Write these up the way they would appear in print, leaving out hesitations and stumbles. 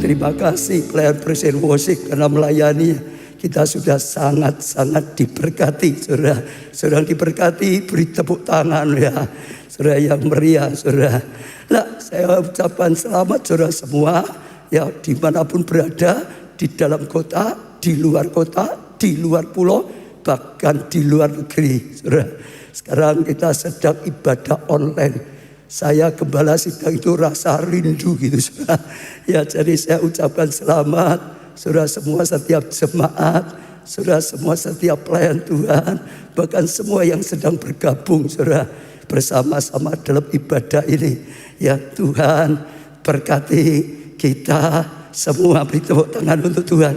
terima kasih pelayan Presiden Worship karena melayani kita sudah sangat-sangat diberkati, saudara. Saudara diberkati, beri tepuk tangan ya, saudara yang meriah, saudara. Nah, saya ucapkan selamat saudara semua ya, dimanapun berada, di dalam kota, di luar kota, di luar pulau, bahkan di luar negeri, saudara. Sekarang kita sedang ibadah online. Saya gembala sidang itu rasa rindu gitu, saudara. Ya, jadi saya ucapkan selamat, saudara semua setiap jemaat, saudara semua setiap pelayan Tuhan, bahkan semua yang sedang bergabung, saudara, bersama-sama dalam ibadah ini. Ya Tuhan, berkati kita semua, beri tepuk tangan untuk Tuhan.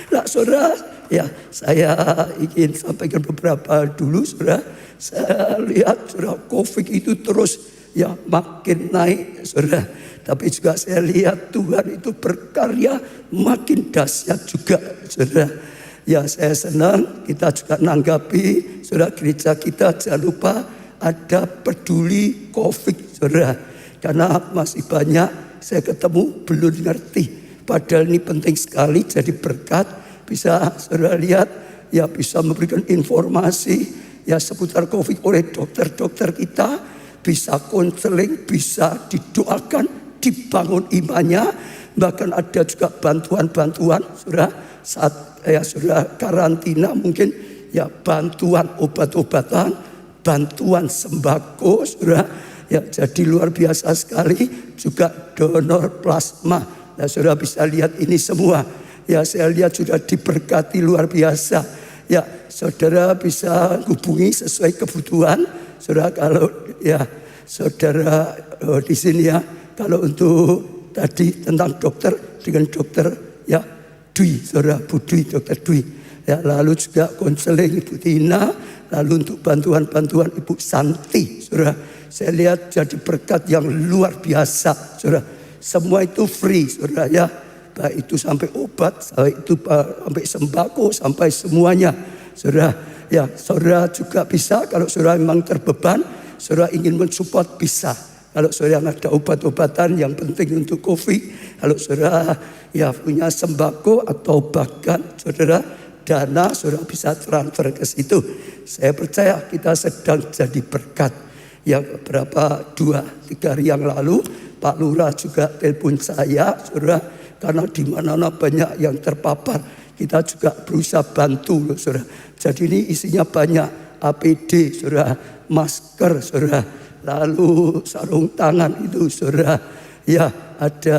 Nah, saudara, ya saya ingin sampaikan beberapa dulu, saudara. Saya lihat, saudara, COVID itu terus ya makin naik, saudara. Tapi juga saya lihat Tuhan itu berkarya makin dahsyat juga, saudara. Ya, saya senang kita juga nanggapi, saudara, gereja kita jangan lupa ada peduli COVID, saudara. Karena masih banyak saya ketemu belum ngerti. Padahal ini penting sekali, jadi berkat. Bisa saudara lihat, ya bisa memberikan informasi ya seputar COVID oleh dokter-dokter kita. Bisa konseling, bisa didoakan, dibangun imannya. Bahkan ada juga bantuan-bantuan, saudara, saat ya saudara karantina mungkin ya bantuan obat-obatan, bantuan sembako, saudara. Ya, jadi luar biasa sekali. Juga donor plasma. Nah, saudara bisa lihat ini semua. Ya, saya lihat sudah diberkati luar biasa. Ya, saudara bisa hubungi sesuai kebutuhan. Saudara, kalau ya saudara di sini ya, kalau untuk tadi tentang dokter dengan dokter ya Dwi, saudara Bu Dwi, dokter Dwi. Ya, lalu juga konseling Ibu Tina, lalu untuk bantuan-bantuan Ibu Santi, saudara. Saya lihat jadi berkat yang luar biasa, saudara. Semua itu free, saudara ya. Baik itu sampai obat, baik itu sampai sembako, sampai semuanya, saudara. Ya, saudara juga bisa kalau saudara memang terbeban, saudara ingin mensupport bisa. Kalau saudara ada obat-obatan yang penting untuk COVID, kalau saudara ya punya sembako atau bahkan saudara dana, saudara bisa transfer ke situ. Saya percaya kita sedang jadi berkat. Ya, beberapa 2-3 hari yang lalu Pak Lurah juga telepon saya, saudara, karena di mana-mana banyak yang terpapar. Kita juga berusaha bantu, loh, saudara. Jadi ini isinya banyak APD, saudara, masker, saudara, lalu sarung tangan itu, saudara. Ya, ada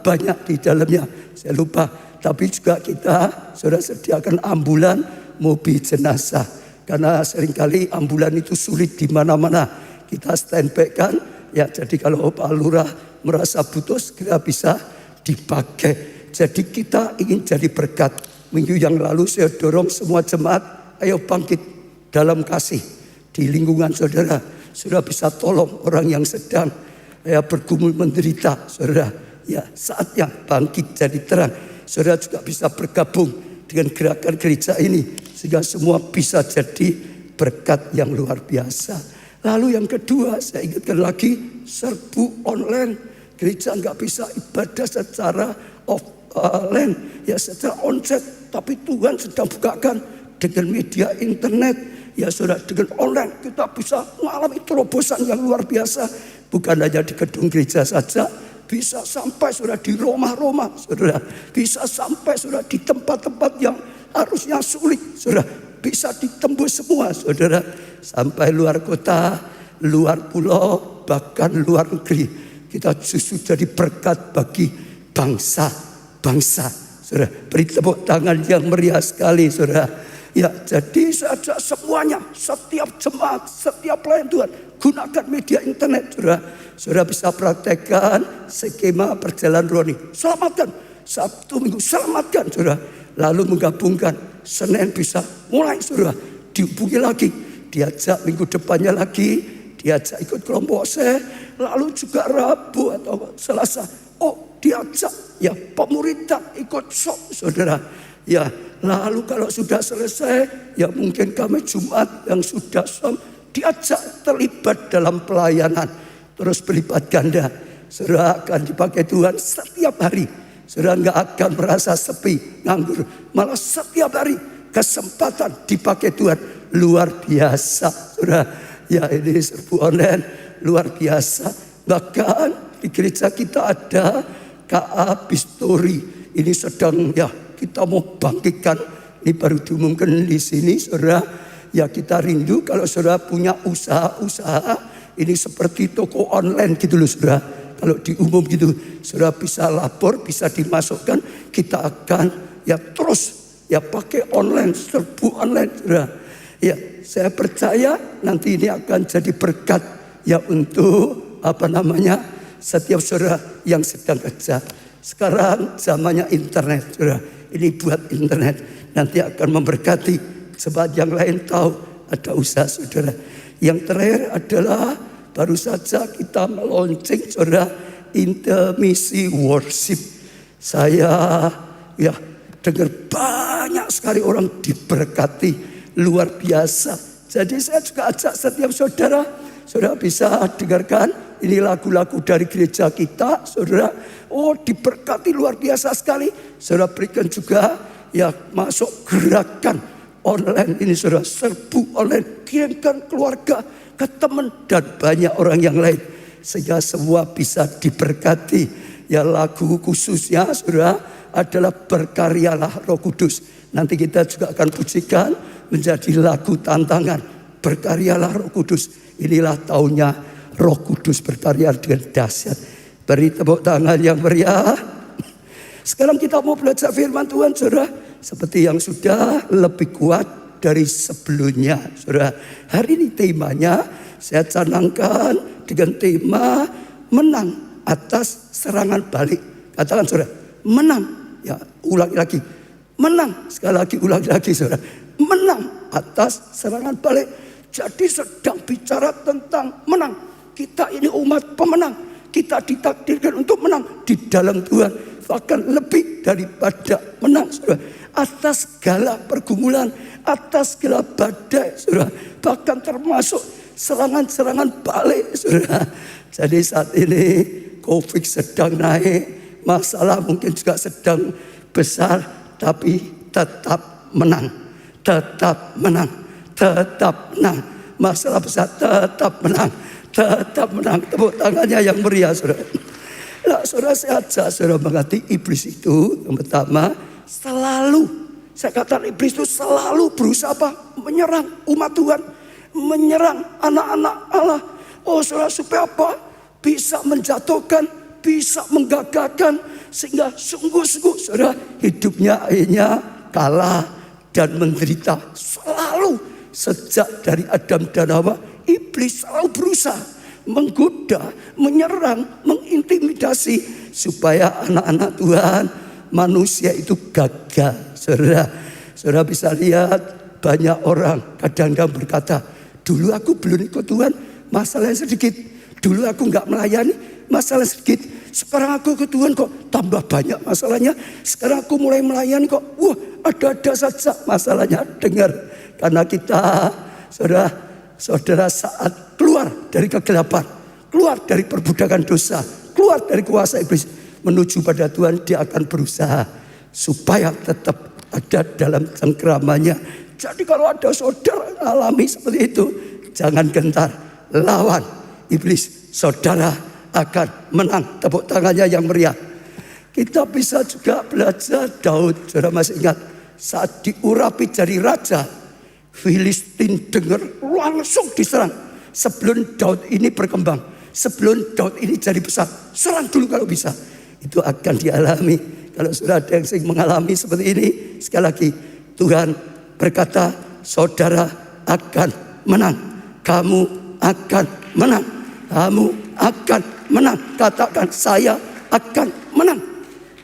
banyak di dalamnya. Saya lupa. Tapi juga kita, saudara, sediakan ambulan, mobil jenazah. Karena seringkali ambulan itu sulit di mana-mana. Kita standby kan. Ya, jadi kalau Pak Lurah merasa butuh segera bisa dipakai. Jadi kita ingin jadi berkat. Minggu yang lalu saya dorong semua jemaat, ayo bangkit dalam kasih. Di lingkungan saudara, saudara bisa tolong orang yang sedang ya bergumul menderita, saudara. Ya, saatnya bangkit jadi terang. Saudara juga bisa bergabung dengan gerakan gereja ini, sehingga semua bisa jadi berkat yang luar biasa. Lalu yang kedua, saya ingatkan lagi, serbu online. Gereja nggak bisa ibadah secara offline, ya secara onsite. Tapi Tuhan sedang bukakan dengan media internet. Ya saudara, dengan online kita bisa mengalami terobosan yang luar biasa. Bukan hanya di gedung gereja saja, bisa sampai saudara di rumah-rumah, saudara. Bisa sampai saudara di tempat-tempat yang harusnya sulit, saudara. Bisa ditembus semua, saudara. Sampai luar kota, luar pulau, bahkan luar negeri. Kita justru jadi berkat bagi bangsa-bangsa, saudara. Beri tepuk tangan yang meriah sekali, saudara. Ya, jadi saja semuanya, setiap jemaat, setiap pelayan Tuhan, gunakan media internet, saudara. Saudara bisa praktekkan skema perjalanan rohani. Selamatkan Sabtu Minggu, selamatkan, saudara. Lalu menggabungkan Senin bisa mulai, saudara. Dihubungi lagi, diajak minggu depannya lagi, diajak ikut kelompok saya. Lalu juga Rabu atau Selasa, diajak ya pemuridan ikut sok, saudara. Ya, lalu kalau sudah selesai, ya mungkin kami Jumat yang sudah som, diajak terlibat dalam pelayanan. Terus berlipat ganda. Saudara akan dipakai Tuhan setiap hari. Saudara nggak akan merasa sepi, nganggur. Malah setiap hari kesempatan dipakai Tuhan luar biasa. Saudara, ya ini serbu online luar biasa. Bahkan di gereja kita ada KA Pistori. Ini sedang ya kita mau bangkitkan. Ini baru diumumkan di sini, saudara. Ya kita rindu kalau saudara punya usaha-usaha. Ini seperti toko online gitu loh, saudara. Kalau diumum gitu, saudara bisa lapor, bisa dimasukkan. Kita akan ya terus ya pakai online, serbu online, saudara. Ya saya percaya nanti ini akan jadi berkat ya untuk setiap saudara yang sedang kerja. Sekarang zamannya internet, saudara. Ini buat internet nanti akan memberkati. Sebab yang lain tahu ada usaha, saudara. Yang terakhir adalah baru saja kita meluncing, saudara, intimisi worship. Saya ya dengar banyak sekali orang diberkati luar biasa. Jadi saya juga ajak setiap saudara bisa dengarkan ini lagu-lagu dari gereja kita, saudara. Oh diberkati luar biasa sekali. Saudara berikan juga ya masuk gerakan online ini, saudara, serbu online, kirimkan keluarga, ke teman dan banyak orang yang lain sehingga semua bisa diberkati. Ya lagu khususnya saudara adalah berkaryalah Roh Kudus. Nanti kita juga akan pujikan menjadi lagu tantangan berkaryalah Roh Kudus. Inilah tahunnya Roh Kudus berkarya dengan dahsyat. Beri tepuk tangan yang meriah. Sekarang kita mau belajar firman Tuhan, saudara, seperti yang sudah lebih kuat dari sebelumnya, saudara. Hari ini temanya saya canangkan dengan tema menang atas serangan balik. Katakan, saudara, menang. Ya, ulangi lagi. Menang. Sekali lagi, ulangi lagi, saudara. Menang atas serangan balik. Jadi sedang bicara tentang menang. Kita ini umat pemenang. Kita ditakdirkan untuk menang di dalam Tuhan. Bahkan lebih daripada menang, saudara. Atas segala pergumulan, atas segala badai, saudara. Bahkan termasuk serangan-serangan balik, saudara. Jadi saat ini COVID sedang naik, masalah mungkin juga sedang besar, tapi tetap menang. Tetap menang. Tetap menang. Masalah besar tetap menang. Tetap menang. Tepuk tangannya yang meriah, saudara. Nah, saudara, saya ajak saudara mengerti iblis itu yang pertama selalu, saya katakan iblis itu selalu berusaha apa? Menyerang umat Tuhan, menyerang anak-anak Allah. Oh saudara, supaya apa? Bisa menjatuhkan, bisa menggagalkan, sehingga sungguh-sungguh saudara hidupnya akhirnya kalah dan menderita. Selalu sejak dari Adam dan Hawa, iblis selalu berusaha menggoda, menyerang, mengintimidasi supaya anak-anak Tuhan, manusia itu gagal. Saudara bisa lihat banyak orang kadang-kadang berkata, dulu aku belum ikut Tuhan, masalahnya sedikit. Dulu aku nggak melayani, masalah sedikit. Sekarang aku ikut Tuhan kok tambah banyak masalahnya. Sekarang aku mulai melayani kok, wah ada-ada saja masalahnya. Dengar, karena kita, saudara saat keluar dari kegelapan, keluar dari perbudakan dosa, keluar dari kuasa iblis, menuju pada Tuhan, dia akan berusaha supaya tetap ada dalam cengkeramannya. Jadi kalau ada saudara alami seperti itu, jangan gentar, lawan iblis, saudara akan menang. Tepuk tangannya yang meriah. Kita bisa juga belajar Daud, saudara masih ingat, saat diurapi jadi raja, Filistin dengar langsung diserang. Sebelum Daud ini berkembang, sebelum Daud ini jadi besar, serang dulu kalau bisa. Itu akan dialami. Kalau sudah ada yang sering mengalami seperti ini, sekali lagi Tuhan berkata, saudara akan menang. Kamu akan menang. Kamu akan menang. Katakan, saya akan menang.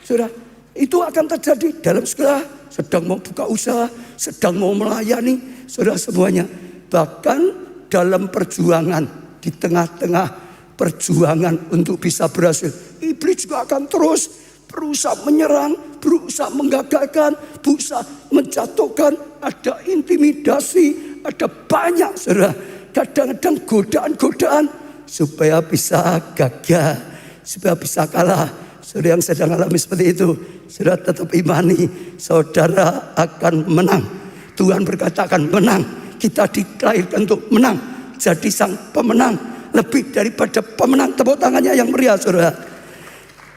Saudara, itu akan terjadi dalam segala, sedang mau buka usaha, sedang mau melayani, saudara semuanya. Bahkan dalam perjuangan, di tengah-tengah perjuangan untuk bisa berhasil, iblis juga akan terus berusaha menyerang, berusaha menggagalkan, berusaha menjatuhkan. Ada intimidasi, ada banyak, saudara. Kadang-kadang godaan-godaan supaya bisa gagal, supaya bisa kalah. Saudara yang sedang alami seperti itu, saudara tetap imani, saudara akan menang. Tuhan berkata akan menang. Kita dilahirkan untuk menang, jadi sang pemenang, lebih daripada pemenang. Tepuk tangannya yang meriah, saudara.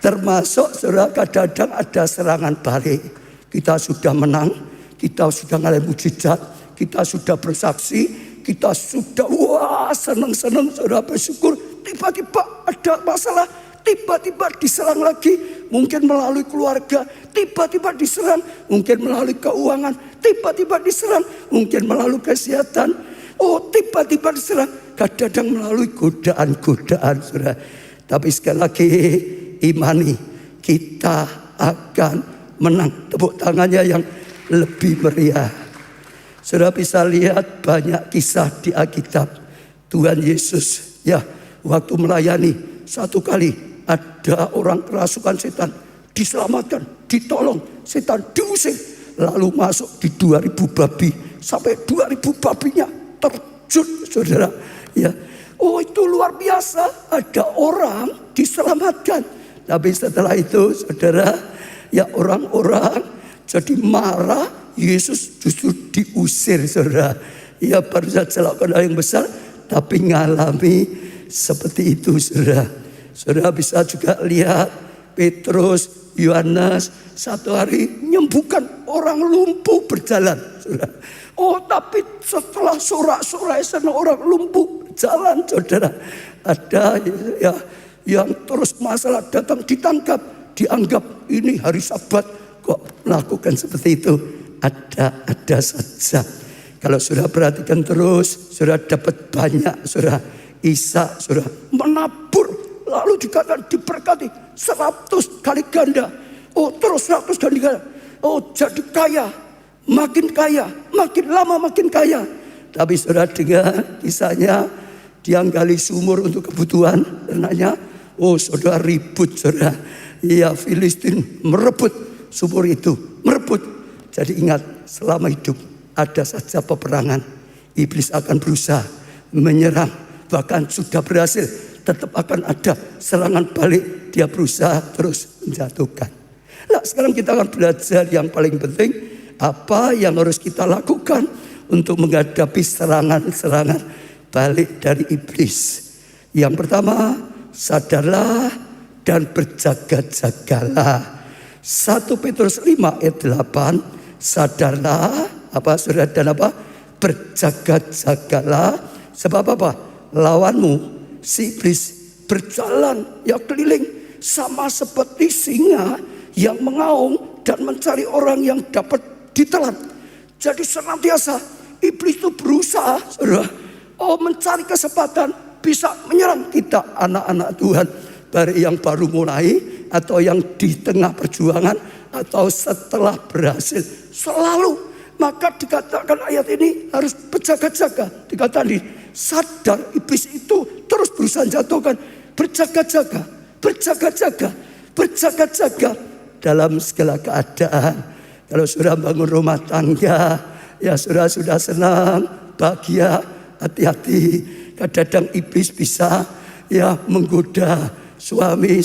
Termasuk saudara kadang-kadang ada serangan balik. Kita sudah menang, kita sudah mengalami mujizat, kita sudah bersaksi, kita sudah senang-senang, saudara bersyukur. Tiba-tiba ada masalah, tiba-tiba diserang lagi. Mungkin melalui keluarga, tiba-tiba diserang. Mungkin melalui keuangan, tiba-tiba diserang. Mungkin melalui kesehatan, tiba-tiba diserang. Kadang-kadang melalui godaan-godaan, saudara. Tapi sekali lagi, imani, kita akan menang. Tepuk tangannya yang lebih meriah. Saudara bisa lihat banyak kisah di Alkitab. Tuhan Yesus waktu melayani, satu kali ada orang kerasukan setan diselamatkan, ditolong, setan diusir, lalu masuk di 2000 babi, sampai 2000 babinya terjun, saudara. Itu luar biasa, ada orang diselamatkan. Tapi setelah itu, saudara, orang-orang jadi marah, Yesus justru diusir, saudara. Baru saja lakukan hal yang besar, tapi ngalami seperti itu, saudara. Saudara bisa juga lihat Petrus, Yohanes satu hari menyembuhkan orang lumpuh berjalan, saudara. Tapi setelah sorak-sorai sana orang lumpuh berjalan, saudara. Ada yang terus masalah datang ditangkap, dianggap ini hari Sabat kok melakukan seperti itu. Ada saja. Kalau sudah perhatikan terus, sudah dapat banyak, saudara. Isa, saudara, menabur. Lalu dikatakan diberkati 100 kali ganda. Terus 100 kali ganda. Jadi kaya. Makin kaya. Makin lama makin kaya. Tapi saudara dengar kisahnya. Dia gali sumur untuk kebutuhan ternaknya. Saudara ribut, saudara. Filistin merebut sumur itu. Merebut. Jadi ingat, selama hidup ada saja peperangan. Iblis akan berusaha menyerang. Bahkan sudah berhasil. Tetap akan ada serangan balik. Dia berusaha terus menjatuhkan. Sekarang kita akan belajar yang paling penting. Apa yang harus kita lakukan untuk menghadapi serangan-serangan balik dari iblis. Yang pertama, sadarlah dan berjaga-jagalah. 1 Petrus 5 ayat 8. Sadarlah, saudara, dan berjaga-jagalah. Sebab apa? Lawanmu, si iblis, berjalan keliling sama seperti singa yang mengaum dan mencari orang yang dapat ditelan. Jadi senantiasa iblis itu berusaha, saudara, mencari kesempatan bisa menyerang kita anak-anak Tuhan, baik yang baru mulai atau yang di tengah perjuangan atau setelah berhasil, selalu. Maka dikatakan ayat ini harus berjaga-jaga. Dikatakan sadar iblis itu terus berusaha jatuhkan. Berjaga-jaga, berjaga-jaga, berjaga-jaga dalam segala keadaan. Kalau sudah bangun rumah tangga, sudah senang, bahagia, hati-hati. Kadang-kadang iblis bisa menggoda suami,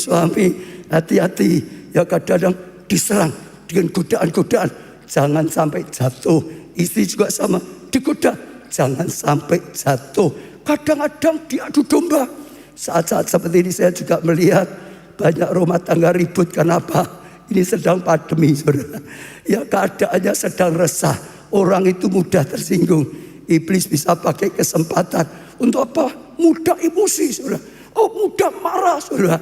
hati-hati. Kadang-kadang diserang dengan godaan-godaan. Jangan sampai jatuh. Istri juga sama, digoda, jangan sampai jatuh. Kadang-kadang diadu domba. Saat-saat seperti ini saya juga melihat banyak rumah tangga ribut. Kenapa? Ini sedang pandemi, saudara. Keadaannya sedang resah. Orang itu mudah tersinggung. Iblis bisa pakai kesempatan untuk apa? Mudah emosi, saudara. Mudah marah, saudara.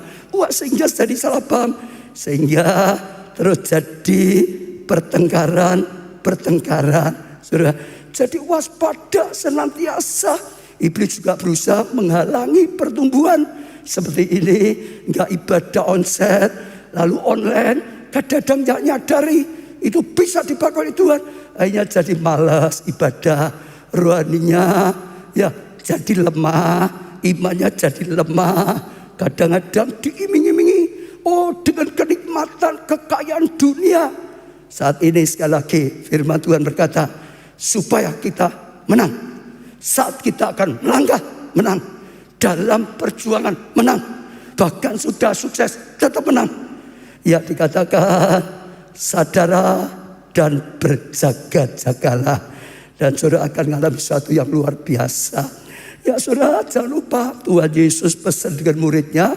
Sehingga jadi salah paham. Sehingga terus jadi pertengkaran, saudara. Jadi waspada senantiasa. Iblis juga berusaha menghalangi pertumbuhan seperti ini. Enggak ibadah onset, lalu online. Kadang-kadang enggak nyadari itu bisa dipakai oleh Tuhan. Akhirnya jadi malas ibadah, rohaninya jadi lemah, imannya jadi lemah. Kadang-kadang diiming-imingi dengan kenikmatan kekayaan dunia. Saat ini sekali lagi firman Tuhan berkata, supaya kita menang. Saat kita akan melangkah, menang. Dalam perjuangan, menang. Bahkan sudah sukses, tetap menang. Ya dikatakan saudara dan berjaga-jagalah. Dan saudara akan mengalami sesuatu yang luar biasa. Ya saudara, jangan lupa Tuhan Yesus pesan dengan muridnya.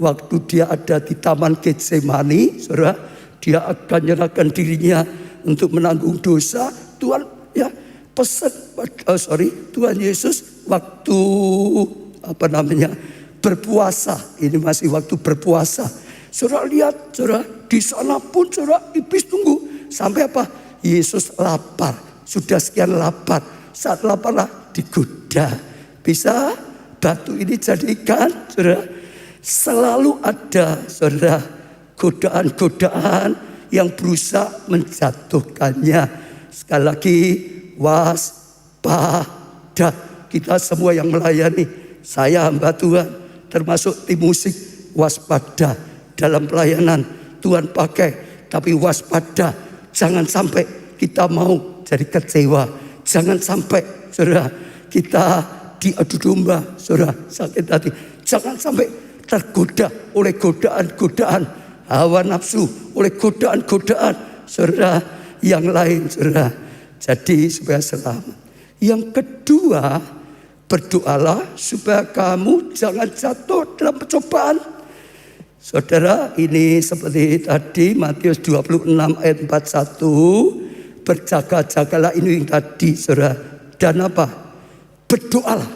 Waktu dia ada di Taman Getsemani, saudara, dia akan menyerahkan dirinya untuk menanggung dosa. Tuhan ya pesan, Tuhan Yesus waktu berpuasa. Ini masih waktu berpuasa. Saudara lihat, saudara, di sana pun saudara iblis tunggu sampai apa? Yesus lapar, sudah sekian lapar. Saat laparlah digoda. Bisa batu ini jadikan, saudara, selalu ada, saudara, godaan-godaan yang berusaha menjatuhkannya. Sekali lagi, waspada. Kita semua yang melayani, saya hamba Tuhan, termasuk tim musik, waspada dalam pelayanan. Tuhan pakai, tapi waspada. Jangan sampai kita mau jadi kecewa. Jangan sampai, saudara, kita diadu domba, saudara, sakit hati. Jangan sampai tergoda oleh godaan-godaan hawa nafsu, oleh godaan-godaan, saudara, yang lain, saudara. Jadi supaya selamat. Yang kedua, berdoalah supaya kamu jangan jatuh dalam pencobaan. Saudara, ini seperti tadi Matius 26 ayat 41. Berjaga-jagalah ini yang tadi, saudara. Dan apa? Berdoalah,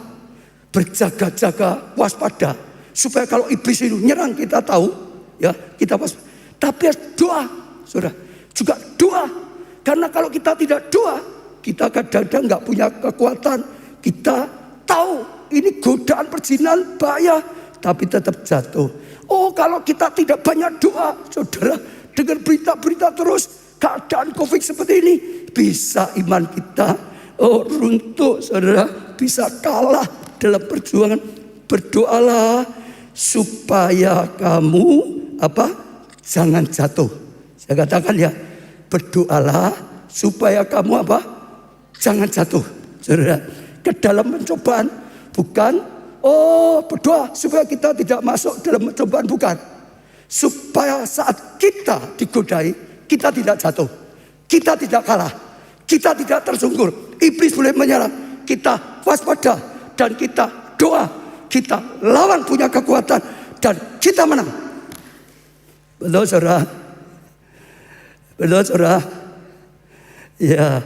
berjaga-jaga, waspada, supaya kalau iblis itu nyerang kita tahu, ya kita waspada. Tapi doa, saudara, juga doa. Karena kalau kita tidak doa, kita kadang-kadang nggak punya kekuatan. Kita tahu ini godaan perzinahan bahaya, tapi tetap jatuh. Oh, kalau kita tidak banyak doa, saudara, dengan berita-berita terus keadaan COVID seperti ini, bisa iman kita runtuh, saudara, bisa kalah dalam perjuangan. Berdoalah supaya kamu jangan jatuh. Saya katakan ya, berdoalah supaya kamu jangan jatuh, saudara, ke dalam pencobaan. Bukan berdoa supaya kita tidak masuk dalam pencobaan, bukan. Supaya saat kita digodai, kita tidak jatuh, kita tidak kalah, kita tidak tersungkur. Iblis boleh menyerang, kita waspada dan kita doa, kita lawan, punya kekuatan, dan kita menang. Betul, saudara? Betul, saudara? Ya,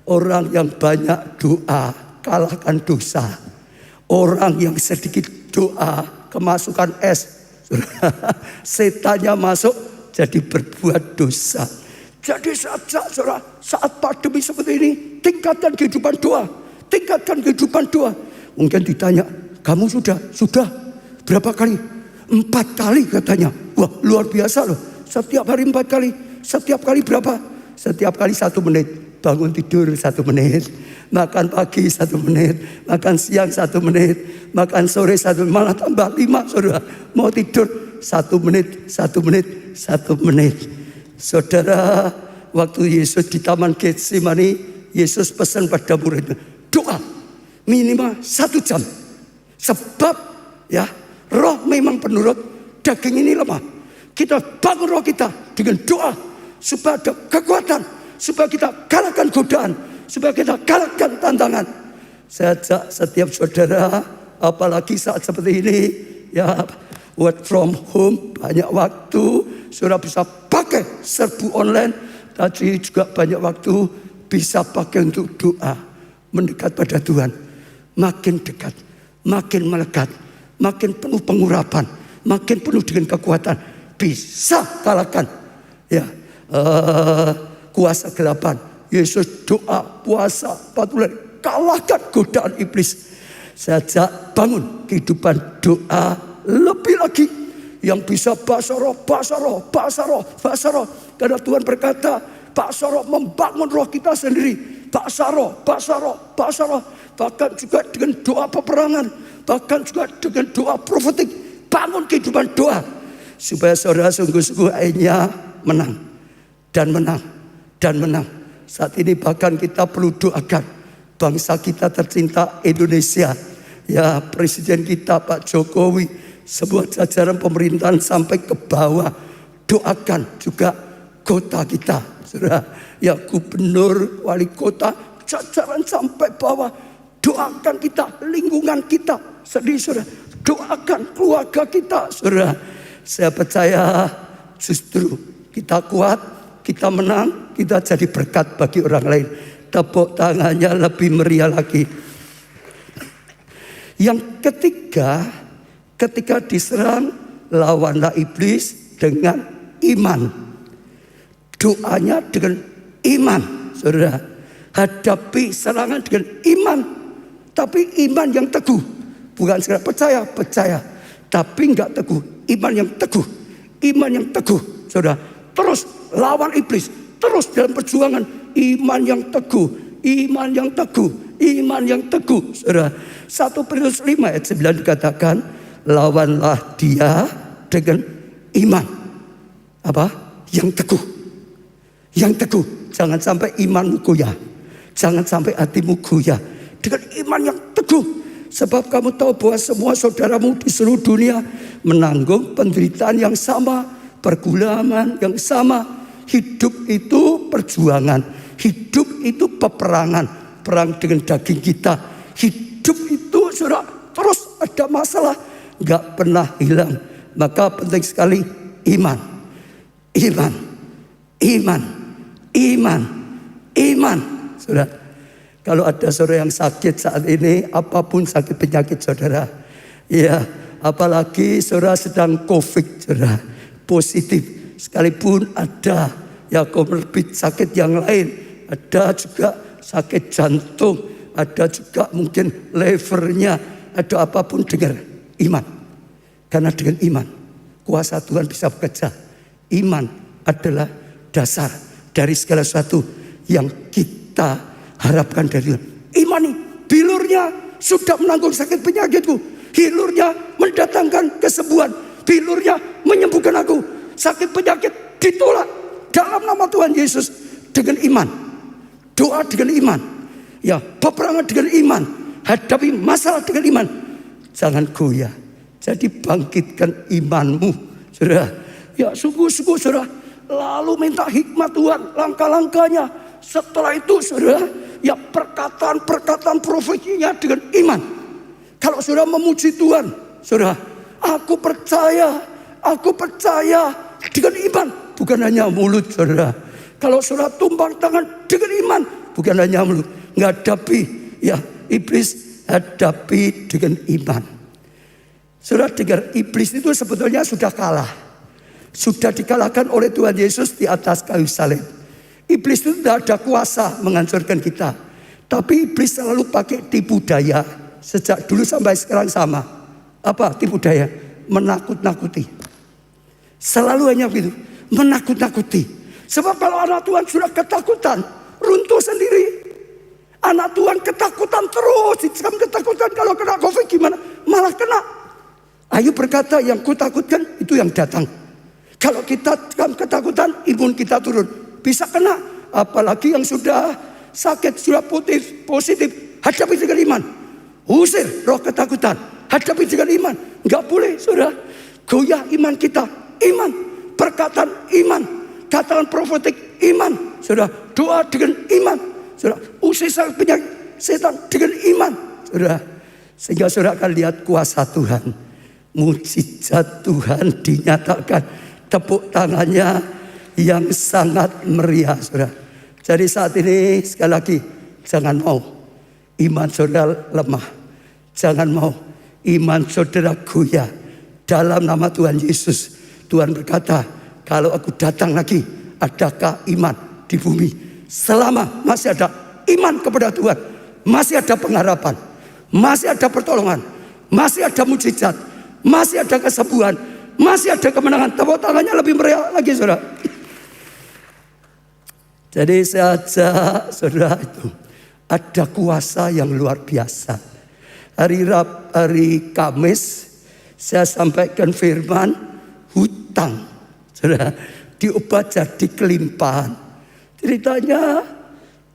orang yang banyak doa kalahkan dosa. Orang yang sedikit doa kemasukan es, saudara, setannya masuk jadi berbuat dosa. Jadi saudara, saat pandemi seperti ini, tingkatkan kehidupan doa. Tingkatkan kehidupan doa. Mungkin ditanya, kamu sudah berapa kali? 4 kali katanya. Wah, luar biasa loh. Setiap hari 4 kali. Setiap kali berapa? Setiap kali 1 menit. Bangun tidur 1 menit. Makan pagi 1 menit. Makan siang 1 menit. Makan sore 1 menit. Malah tambah 5, saudara. Mau tidur 1 menit, 1 menit, 1 menit. Saudara, waktu Yesus di Taman Getsemani, Yesus pesan pada muridnya, doa minimal 1 jam. Sebab ya, roh memang penurut, daging ini lemah. Kita bangun roh kita dengan doa supaya ada kekuatan, supaya kita kalahkan godaan, supaya kita kalahkan tantangan. Saya ajak setiap saudara, apalagi saat seperti ini, ya, work from home, banyak waktu, saudara bisa pakai serbu online. Tadi juga banyak waktu bisa pakai untuk doa, mendekat pada Tuhan. Makin dekat, makin melekat, makin penuh pengurapan, makin penuh dengan kekuatan. Bisa kalahkan ya kuasa gelapan. Yesus doa, puasa, 40 hari, kalahkan godaan iblis. Saya ajak bangun kehidupan doa lebih lagi. Yang bisa basaro. Karena Tuhan berkata, basaro membangun roh kita sendiri. Basaro. Bahkan juga dengan doa peperangan. Bahkan juga dengan doa profetik. Bangun kehidupan doa. Supaya saudara sungguh-sungguh akhirnya menang. Dan menang. Saat ini bahkan kita perlu doakan bangsa kita tercinta Indonesia. Ya, Presiden kita Pak Jokowi, sebuah jajaran pemerintahan sampai ke bawah. doakan juga kota kita, saudara. Ya gubernur, wali kota, jajaran sampai bawah, doakan kita, lingkungan kita, sedih saudara. Doakan keluarga kita, saudara. Saya percaya justru kita kuat, kita menang, kita jadi berkat bagi orang lain. Tepuk tangannya lebih meriah lagi. Yang ketiga, ketika diserang, lawanlah iblis dengan iman. Doanya dengan iman, saudara. Hadapi serangan dengan iman. Tapi iman yang teguh. Bukan sekedar percaya. Tapi enggak teguh. Iman yang teguh. Iman yang teguh, saudara. Terus lawan iblis. Terus dalam perjuangan. Iman yang teguh. Iman yang teguh. Iman yang teguh, saudara. 1 Petrus 5 ayat 9 dikatakan, lawanlah dia dengan iman. Apa? Yang teguh. Yang teguh. Jangan sampai imanmu goyah. Jangan sampai hatimu goyah. Dengan iman yang teguh. Sebab kamu tahu bahwa semua saudaramu di seluruh dunia menanggung penderitaan yang sama, pergulaman yang sama. Hidup itu perjuangan. Hidup itu peperangan. Perang dengan daging kita. Hidup itu saudara terus ada masalah. Gak pernah hilang. Maka penting sekali iman. Iman. Iman. Iman. Iman. Saudara. Kalau ada saudara yang sakit saat ini, apapun sakit penyakit saudara, ya, apalagi saudara sedang COVID, saudara, positif, sekalipun ada ya komorbid sakit yang lain, ada juga sakit jantung, ada juga mungkin levernya, ada apapun, dengar iman, karena dengan iman kuasa Tuhan bisa bekerja. Iman adalah dasar dari segala sesuatu yang kita harapkan dari Tuhan. Iman ini bilurnya sudah menanggung sakit penyakitku. Hilurnya mendatangkan kesembuhan. Bilurnya menyembuhkan aku. Sakit penyakit ditolak dalam nama Tuhan Yesus dengan iman. Doa dengan iman. Ya, peperangan dengan iman. Hadapi masalah dengan iman. Jangan goyah. Jadi bangkitkan imanmu, saudara. Ya, sungguh-sungguh saudara. Lalu minta hikmat Tuhan, langkah-langkahnya. Setelah itu saudara, ya perkataan profetinya dengan iman. Kalau saudara memuji Tuhan, saudara, aku percaya dengan iman. Bukan hanya mulut, saudara. Kalau saudara tumpang tangan dengan iman, bukan hanya mulut. Menghadapi ya iblis, hadapi dengan iman. Saudara dengar, iblis itu sebetulnya sudah kalah. Sudah dikalahkan oleh Tuhan Yesus di atas kayu salib. Iblis itu tidak ada kuasa menghancurkan kita. Tapi iblis selalu pakai tipu daya. Sejak dulu sampai sekarang sama. Apa tipu daya? Menakut-nakuti. Selalu hanya begitu. Menakut-nakuti. Sebab kalau anak Tuhan sudah ketakutan, runtuh sendiri. Anak Tuhan ketakutan terus. Dicam ketakutan, kalau kena COVID gimana? Malah kena. Ayo berkata, yang kutakutkan itu yang datang. Kalau kita ketakutan, imun kita turun. Bisa kena, apalagi yang sudah sakit, sudah positif, hadapi dengan iman. Usir roh ketakutan, hadapi dengan iman. Enggak boleh, saudara, goyah iman kita. Iman, perkataan iman, katakan profetik iman, saudara. Doa dengan iman, saudara. Usir penyakit setan dengan iman, saudara. Sehingga saudara akan lihat kuasa Tuhan, mujizat Tuhan dinyatakan. Tepuk tangannya yang sangat meriah, saudara. Jadi saat ini sekali lagi, jangan mau iman saudara lemah. Jangan mau iman saudara goyah. Dalam nama Tuhan Yesus, Tuhan berkata, kalau aku datang lagi, adakah iman di bumi? Selama masih ada iman kepada Tuhan, masih ada pengharapan, masih ada pertolongan, masih ada mujizat, masih ada kesembuhan, masih ada kemenangan. Tepuk tangannya lebih meriah lagi, saudara. Jadi saya ajak saudara itu, ada kuasa yang luar biasa. Hari Kamis saya sampaikan firman hutang, saudara, diubah jadi kelimpahan. Ceritanya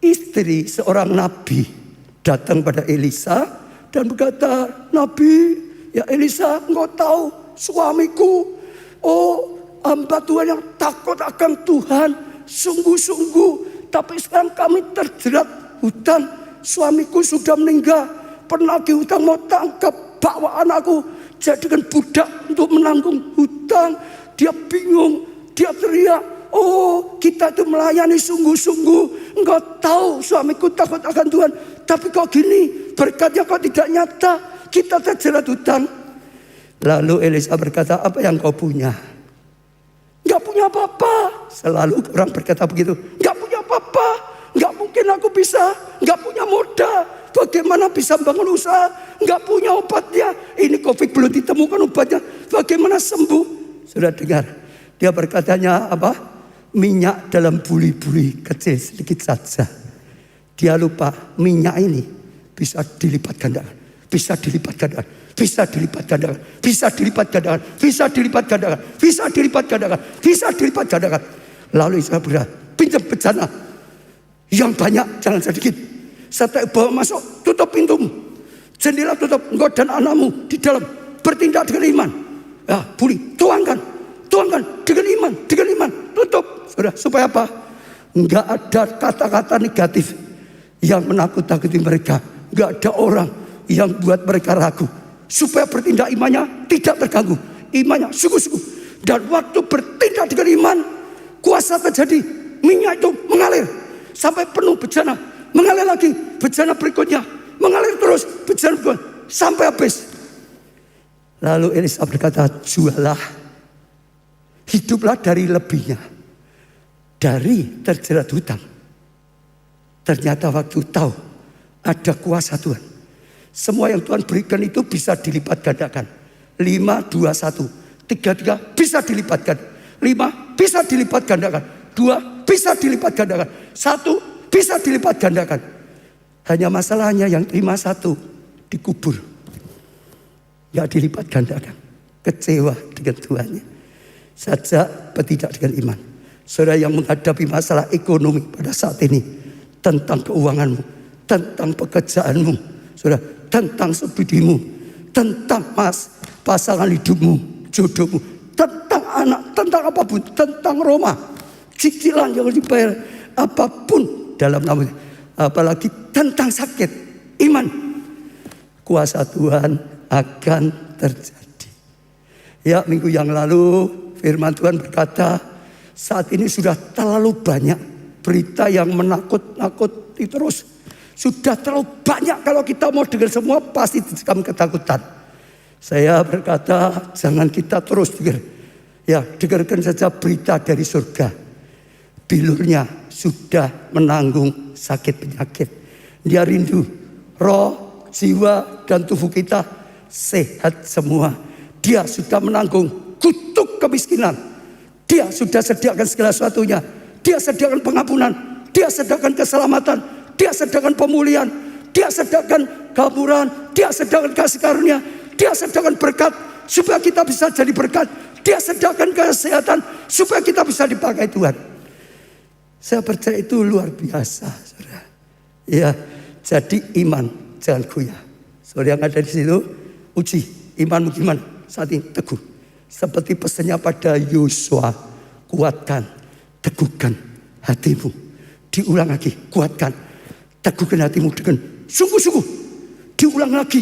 istri seorang nabi datang pada Elisa dan berkata, Nabi, ya Elisa, engkau tahu suamiku, hamba Tuhan yang takut akan Tuhan sungguh-sungguh. Tapi sekarang kami terjerat hutang. Suamiku sudah meninggal, penagih hutang mau tangkap, bawa anakku jadikan budak untuk menanggung hutang. Dia bingung, dia teriak, oh kita itu melayani sungguh-sungguh. Engkau tahu suamiku takut akan Tuhan, tapi kok gini, berkatnya kok tidak nyata. Kita terjerat hutang. Lalu Elisa berkata, apa yang kau punya? Gak punya apa-apa. Selalu orang berkata begitu, gak punya apa-apa. Gak mungkin aku bisa, gak punya modal. Bagaimana bisa bangun usaha? Gak punya obatnya. Ini COVID belum ditemukan obatnya. Bagaimana sembuh? Sudah dengar. Dia berkatanya apa? Minyak dalam buli-buli kecil sedikit saja. Dia lupa minyak ini bisa dilipat gandakan. Bisa dilipat gandakan. Bisa dilipat gandakan. Bisa dilipat gandakan. Bisa dilipat gandakan. Bisa dilipat gandakan. Bisa dilipat gandakan. Lalu Isa berkata, pinjam bejana yang banyak, jangan sedikit. Setelah bawa masuk, tutup pintumu, jendela tutup, engkau dan anakmu di dalam, bertindak dengan iman. Ya, buli, tuangkan dengan iman, tutup. Sudah, supaya apa? Enggak ada kata-kata negatif yang menakut-nakuti mereka. Enggak ada orang yang buat mereka ragu. Supaya bertindak imannya tidak terganggu. Imannya sungguh-sungguh. Dan waktu bertindak dengan iman, kuasa terjadi. Minyak itu mengalir sampai penuh bejana, mengalir lagi, bejana berikutnya, mengalir terus, bejana berikutnya, sampai habis. Lalu Elisa berkata, jualah, hiduplah dari lebihnya, dari terjerat hutang. Ternyata waktu tahu ada kuasa Tuhan, semua yang Tuhan berikan itu bisa dilipat gandakan. 5, 2, 1, 3 bisa dilipat gandakan. 5 bisa dilipat gandakan. 2 bisa dilipat gandakan. 1 bisa dilipat gandakan. Hanya masalahnya yang terima 1 dikubur, gak dilipat gandakan. Kecewa dengan Tuhannya. Saja tidak dengan iman. Saudara yang menghadapi masalah ekonomi pada saat ini, tentang keuanganmu, tentang pekerjaanmu, saudara, tentang studimu, tentang pasangan hidupmu, jodohmu, tentang anak, tentang apapun, tentang Roma, cicilan yang dibayar, apapun dalam namanya, apalagi tentang sakit, iman, kuasa Tuhan akan terjadi. Ya, minggu yang lalu firman Tuhan berkata, saat ini sudah terlalu banyak berita yang menakut-nakuti terus. Sudah terlalu banyak, kalau kita mau dengar semua pasti dicekam ketakutan. Saya berkata, jangan kita terus dengar. Ya, dengarkan saja berita dari surga. Bilurnya sudah menanggung sakit penyakit. Dia rindu, roh, jiwa, dan tubuh kita sehat semua. Dia sudah menanggung kutuk kemiskinan. Dia sudah sediakan segala sesuatunya. Dia sediakan pengampunan. Dia sediakan keselamatan. Dia sediakan pemulihan. Dia sediakan keamuran. Dia sediakan kasih karunia. Dia sediakan berkat supaya kita bisa jadi berkat. Dia sediakan kesehatan supaya kita bisa dipakai Tuhan. Saya percaya itu luar biasa, saudara. Ya, jadi iman jangan goyah. Saudara yang ada di situ, uji imanmu gimana saat ini? Teguh. Seperti pesannya pada Yosua, kuatkan, teguhkan hatimu. Diulang lagi, kuatkan, teguhkan hatimu dengan sungguh-sungguh. Diulang lagi,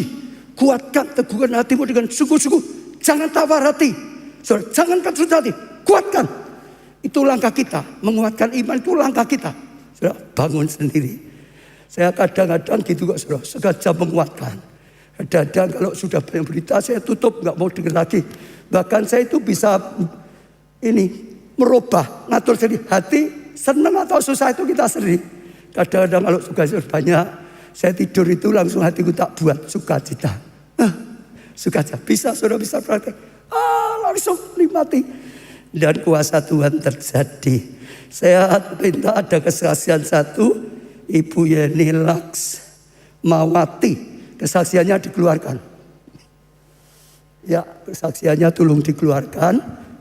kuatkan, teguhkan hatimu dengan sungguh-sungguh. Jangan tawar hati, saudara, jangan kecut hati, kuatkan. Itu langkah kita, menguatkan iman itu langkah kita. Saudara, bangun sendiri. Saya kadang-kadang gitu kok, saudara, sengaja menguatkan. Kadang-kadang kalau sudah banyak berita saya tutup, nggak mau dengar lagi. Bahkan saya itu bisa merubah, ngatur sendiri. Hati senang atau susah itu kita sendiri. Kadang-kadang kalau tugas banyak, saya tidur itu langsung hatiku tak buat sukacita. Sukacita, bisa saudara bisa praktek. Langsung nikmati. Dan kuasa Tuhan terjadi. Saya minta ada kesaksian satu, Ibu Yeni Laksmawati, kesaksiannya dikeluarkan. Ya, kesaksiannya tolong dikeluarkan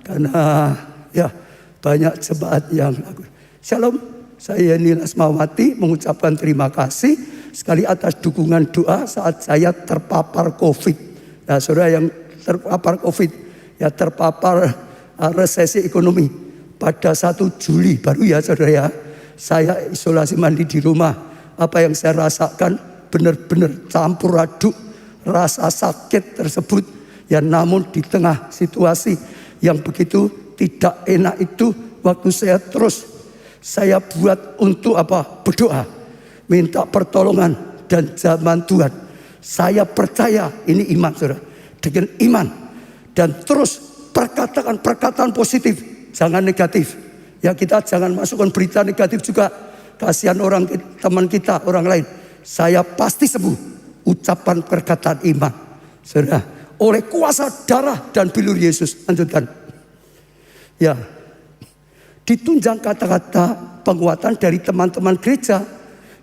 karena ya banyak jemaat yang laku. Shalom, saya Yeni Laksmawati mengucapkan terima kasih sekali atas dukungan doa saat saya terpapar COVID. Nah, saudara yang terpapar COVID, ya terpapar resesi ekonomi. Pada 1 Juli baru ya saudara ya, saya isolasi mandiri di rumah. Apa yang saya rasakan benar-benar campur aduk rasa sakit tersebut. Ya namun di tengah situasi yang begitu tidak enak itu, waktu saya buat untuk apa? Berdoa, minta pertolongan dan zaman Tuhan. Saya percaya ini iman saudara. Dengan iman dan terus perkataan positif, jangan negatif. Ya kita jangan masukkan berita negatif juga. Kasihan orang teman kita, orang lain. Saya pasti sembuh. Ucapan perkataan iman. Saudara, oleh kuasa darah dan bilur Yesus. Lanjutkan. Ya. Ditunjang kata-kata penguatan dari teman-teman gereja.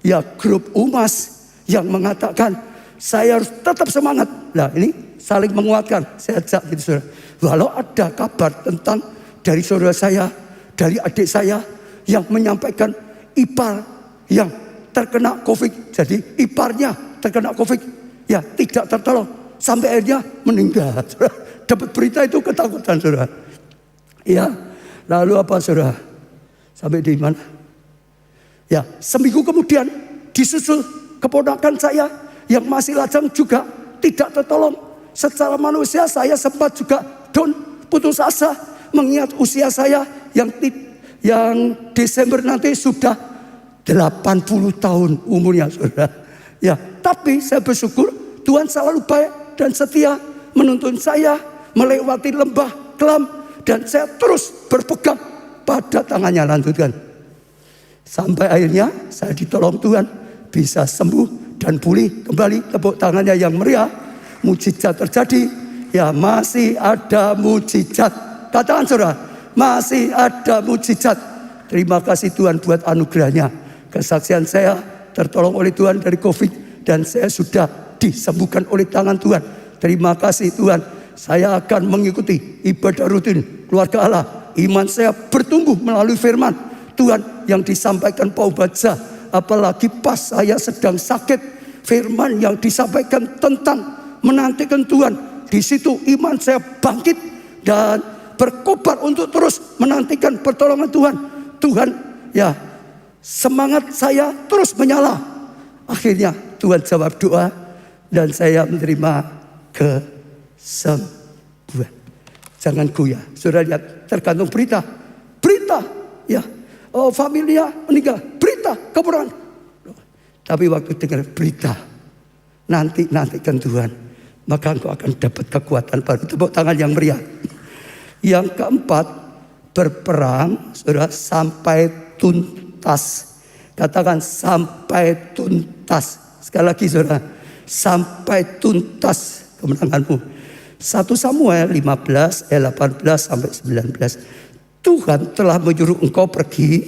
Ya grup Umas yang mengatakan saya harus tetap semangat. Nah ini saling menguatkan. Saya ajak gitu saudara. Walau ada kabar tentang dari saudara saya, dari adik saya yang menyampaikan ipar yang terkena COVID. Jadi iparnya terkena COVID. Ya tidak tertolong. Sampai akhirnya meninggal. Saudara. Dapat berita itu ketakutan saudara. Ya. Lalu apa saudara? Sampai di mana? Ya seminggu kemudian disusul keponakan saya yang masih lajang juga tidak tertolong. Secara manusia saya sempat juga down, putus asa. Mengingat usia saya yang Desember nanti sudah 80 tahun umurnya saudara. Ya, tapi saya bersyukur Tuhan selalu baik dan setia menuntun saya melewati lembah kelam. Dan saya terus berpegang pada tangannya. Lanjutkan. Sampai akhirnya saya ditolong Tuhan. Bisa sembuh dan pulih kembali. Tepuk tangannya yang meriah. Mujizat terjadi. Ya masih ada mujizat. Katakan saudara. Masih ada mujizat. Terima kasih Tuhan buat anugerahnya. Kesaksian saya tertolong oleh Tuhan dari COVID. Dan saya sudah disembuhkan oleh tangan Tuhan. Terima kasih Tuhan. Saya akan mengikuti ibadah rutin keluarga Allah. Iman saya bertumbuh melalui firman Tuhan yang disampaikan Paul Baca. Apalagi pas saya sedang sakit, firman yang disampaikan tentang menantikan Tuhan. Di situ iman saya bangkit dan berkobar untuk terus menantikan pertolongan Tuhan. Tuhan ya semangat saya terus menyala. Akhirnya Tuhan jawab doa dan saya menerima kesembuhan. Jangan goyah. Saudara lihat, tergantung berita. Berita, ya. Oh, familia meninggal. Berita, kepurangan. Tapi waktu dengar berita, nantikan Tuhan, maka engkau akan dapat kekuatan baru. Tepuk tangan yang meriah. Yang keempat, berperang, saudara, sampai tuntas. Katakan sampai tuntas. Sekali lagi, saudara, sampai tuntas kemenanganmu. 1 Samuel 15 ayat 18 sampai 19. Tuhan telah menyuruh engkau pergi.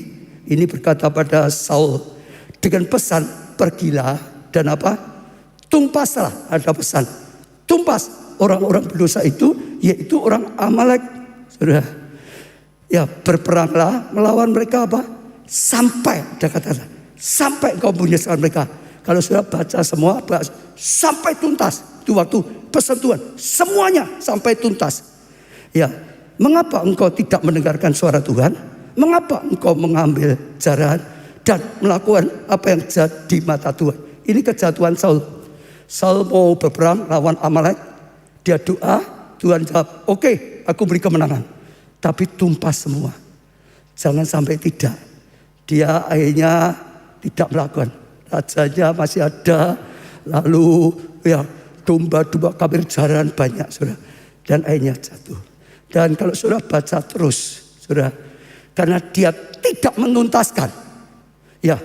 Ini berkata pada Saul dengan pesan pergilah dan apa? Tumpaslah. Ada pesan. Tumpas orang-orang berdosa itu, yaitu orang Amalek. Saudara. Ya berperanglah melawan mereka apa? Sampai ada kata sampai engkau punyakan mereka. Kalau sudah baca semua sampai tuntas. Itu waktu pesan Tuhan. Semuanya sampai tuntas. Ya, mengapa engkau tidak mendengarkan suara Tuhan? Mengapa engkau mengambil jalan dan melakukan apa yang jahat di mata Tuhan? Ini kejatuhan Saul. Saul mau berperang lawan Amalek. Dia doa, Tuhan jawab, oke, aku beri kemenangan. Tapi tumpas semua. Jangan sampai tidak. Dia akhirnya tidak melakukan. Rajanya masih ada. Lalu ya domba-domba kambing jaran banyak saudara. Dan akhirnya jatuh. Dan kalau saudara baca terus saudara. Karena dia tidak menuntaskan. Ya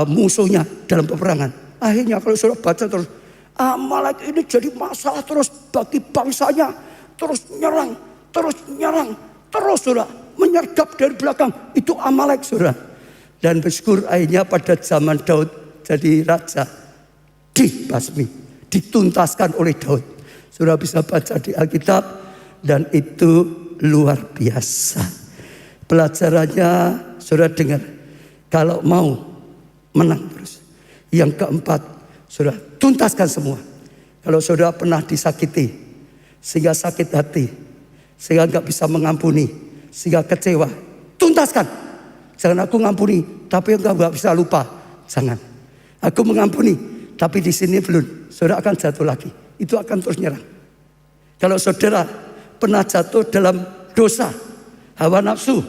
musuhnya dalam peperangan. Akhirnya kalau saudara baca terus. Amalek ini jadi masalah terus bagi bangsanya. Terus nyerang. Terus saudara. Menyergap dari belakang. Itu Amalek saudara. Dan bersyukur akhirnya pada zaman Daud jadi raja. Dibasmi. Dituntaskan oleh Daud. Saudara bisa baca di Alkitab. Dan itu luar biasa. Pelajarannya saudara dengar. Kalau mau menang terus. Yang keempat. Saudara tuntaskan semua. Kalau saudara pernah disakiti. Sehingga sakit hati. sehingga nggak bisa mengampuni, sehingga kecewa. Tuntaskan. Jangan aku ngampuni, tapi engkau nggak bisa lupa. Jangan. Aku mengampuni, tapi di sini belum. Saudara akan jatuh lagi. Itu akan terus nyerang. Kalau saudara pernah jatuh dalam dosa, hawa nafsu,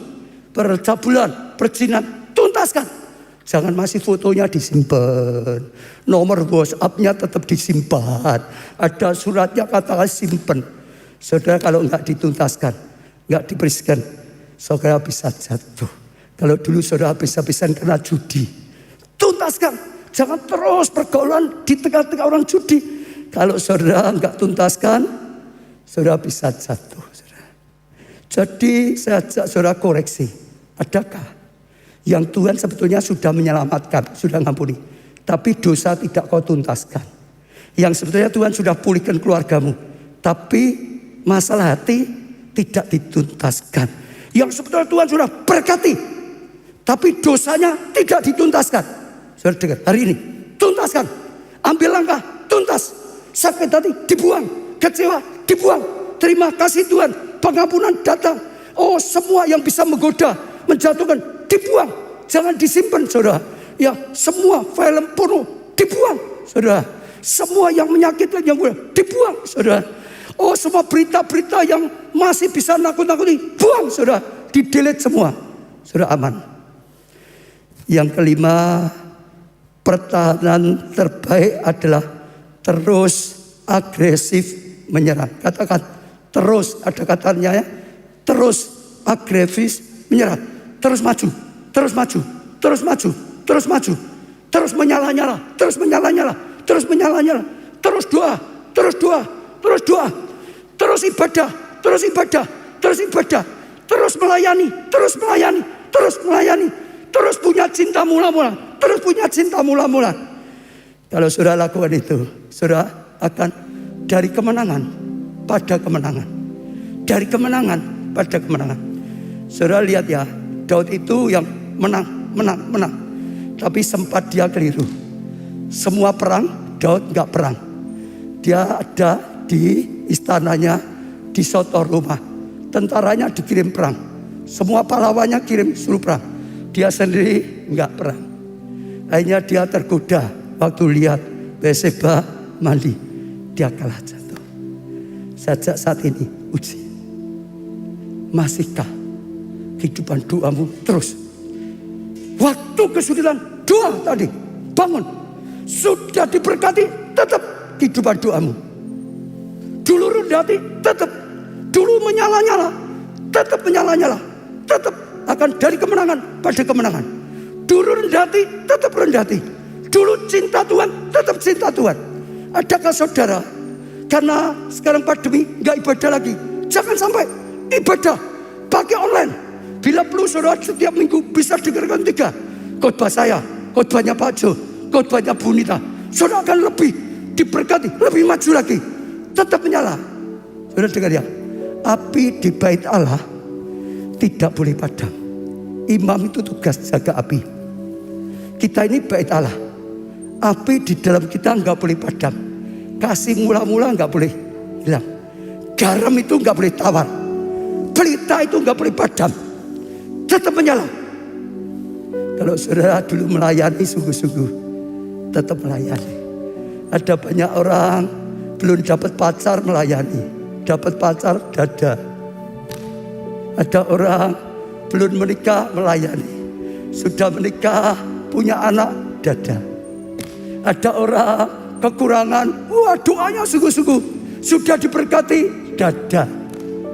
percabulan, perzinahan, tuntaskan. Jangan masih fotonya disimpan, nomor WhatsApp-nya tetap disimpan, ada suratnya katakan simpan. Saudara kalau enggak dituntaskan, enggak dibersihkan, saudara bisa jatuh. Kalau dulu saudara habis-habisan karena judi, tuntaskan. Jangan terus pergaulan di tengah-tengah orang judi. Kalau saudara enggak tuntaskan, saudara bisa jatuh. Saudara. Jadi saya ajak saudara koreksi. Adakah yang Tuhan sebetulnya sudah menyelamatkan, sudah ngampuni, tapi dosa tidak kau tuntaskan? Yang sebetulnya Tuhan sudah pulihkan keluargamu, tapi masalah hati tidak dituntaskan. Yang sebetulnya Tuhan sudah berkati, tapi dosanya tidak dituntaskan. Saudara dengar, hari ini tuntaskan. Ambil langkah, tuntas. Sakit hati dibuang, kecewa dibuang. Terima kasih Tuhan, pengampunan datang. Oh, semua yang bisa menggoda, menjatuhkan dibuang. Jangan disimpan, saudara. Ya, semua film porno dibuang, saudara. Semua yang menyakitkan, yang dibuang, saudara. Oh, semua berita-berita yang masih bisa nakut-nakuti, buang, saudara. Di-delete semua, saudara, aman. Yang kelima, pertahanan terbaik adalah terus agresif menyerang. Katakan terus, ada katanya ya. Terus agresif menyerang. Terus maju, terus maju, terus maju, terus maju. Terus menyala-nyala, terus menyala-nyala, terus menyala-nyala. Terus doa, terus doa, terus doa. Terus ibadah, terus ibadah, terus ibadah. Terus melayani, terus melayani, terus melayani. Terus punya cinta mula-mula, terus punya cinta mula-mula. Kalau saudara lakukan itu, saudara akan dari kemenangan pada kemenangan. Dari kemenangan pada kemenangan. Saudara lihat ya, Daud itu yang menang. Tapi sempat dia keliru. Semua perang, Daud enggak perang. Dia ada di istananya, di sotor rumah. Tentaranya dikirim perang. Semua pahlawannya kirim suruh perang. Dia sendiri enggak perang. Akhirnya dia tergoda waktu lihat Batseba mandi. Dia kalah jatuh. Sejak saat ini uji. Masihkah kehidupan doamu terus? Waktu kesulitan doa tadi bangun. Sudah diberkati tetap kehidupan doamu. Dulu rendah hati tetap. Dulu menyala-nyala tetap menyala-nyala. Tetap akan dari kemenangan pada kemenangan. Dulu rendah hati tetap rendah hati. Dulu cinta Tuhan tetap cinta Tuhan. Adakah saudara karena sekarang pandemi nggak ibadah lagi? Jangan sampai ibadah pakai online. Bila perlu saudara setiap minggu bisa dengarkan 3 khotbah saya, khotbahnya Pak Jo, khotbahnya Bu Nita. Saudara akan lebih diberkati, lebih maju lagi. Tetap menyala. Saudara dengar ya, api di bait Allah tidak boleh padam. Imam itu tugas jaga api. Kita ini bait Allah. Api di dalam kita nggak boleh padam. Kasih mula-mula nggak boleh hilang. Garam itu nggak boleh tawar. Pelita itu nggak boleh padam. Tetap menyala. Kalau saudara dulu melayani sungguh-sungguh, tetap melayani. Ada banyak orang belum dapat pacar melayani, dapat pacar dada. Ada orang belum menikah melayani, sudah menikah punya anak dada. Ada orang kekurangan, wah doanya sungguh-sungguh, sudah diberkati dada.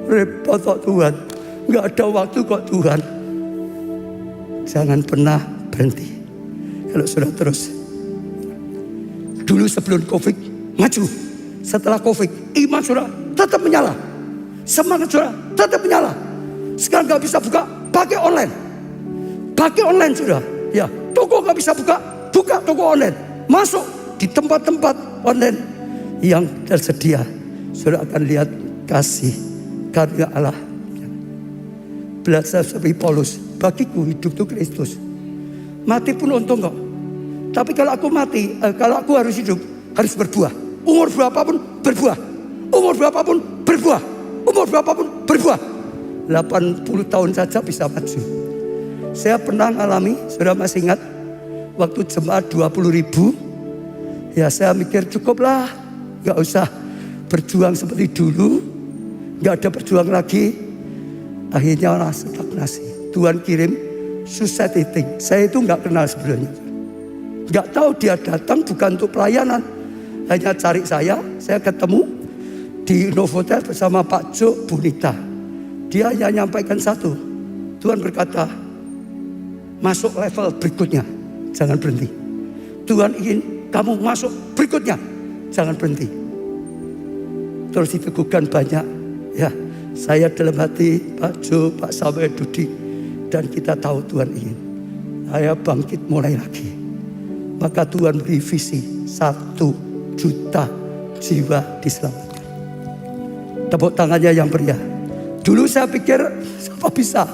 Repot kok Tuhan, nggak ada waktu kok Tuhan. Jangan pernah berhenti. Kalau sudah terus, dulu sebelum Covid maju, setelah Covid iman saudara tetap menyala, semangat saudara tetap menyala. Sekarang gak bisa buka, pakai online. Pakai online sudah. Ya, toko gak bisa buka, buka toko online. Masuk di tempat-tempat online yang tersedia. Saudara akan lihat kasih karya Allah. Belajar seperti Paulus. Bagiku hidup itu Kristus. Mati pun untung kok. Tapi kalau aku mati, kalau aku harus hidup, harus berbuah. Umur berapapun berbuah. Umur berapapun berbuah. umur berapapun berbuah. 80 tahun saja bisa maju. Saya pernah alami, saudara masih ingat, waktu jemaat 20.000, ya saya mikir cukuplah, gak usah berjuang seperti dulu, gak ada berjuang lagi. Akhirnya orang stagnasi. Tuhan kirim suicide eating. Saya itu gak kenal sebelumnya, gak tahu dia datang bukan untuk pelayanan, hanya cari saya ketemu di Novotel bersama Pak Jo Bunita. Dia hanya nyampaikan satu, Tuhan berkata, masuk level berikutnya, jangan berhenti. Tuhan ingin kamu masuk berikutnya, jangan berhenti. Terus diteguhkan banyak, ya. Saya dalam hati Pak Jo, Pak Samuel Dudi, dan kita tahu Tuhan ingin saya bangkit mulai lagi. Maka Tuhan beri visi 1 juta jiwa diselamatkan. Tepuk tangannya yang meriah. Dulu saya pikir siapa bisa,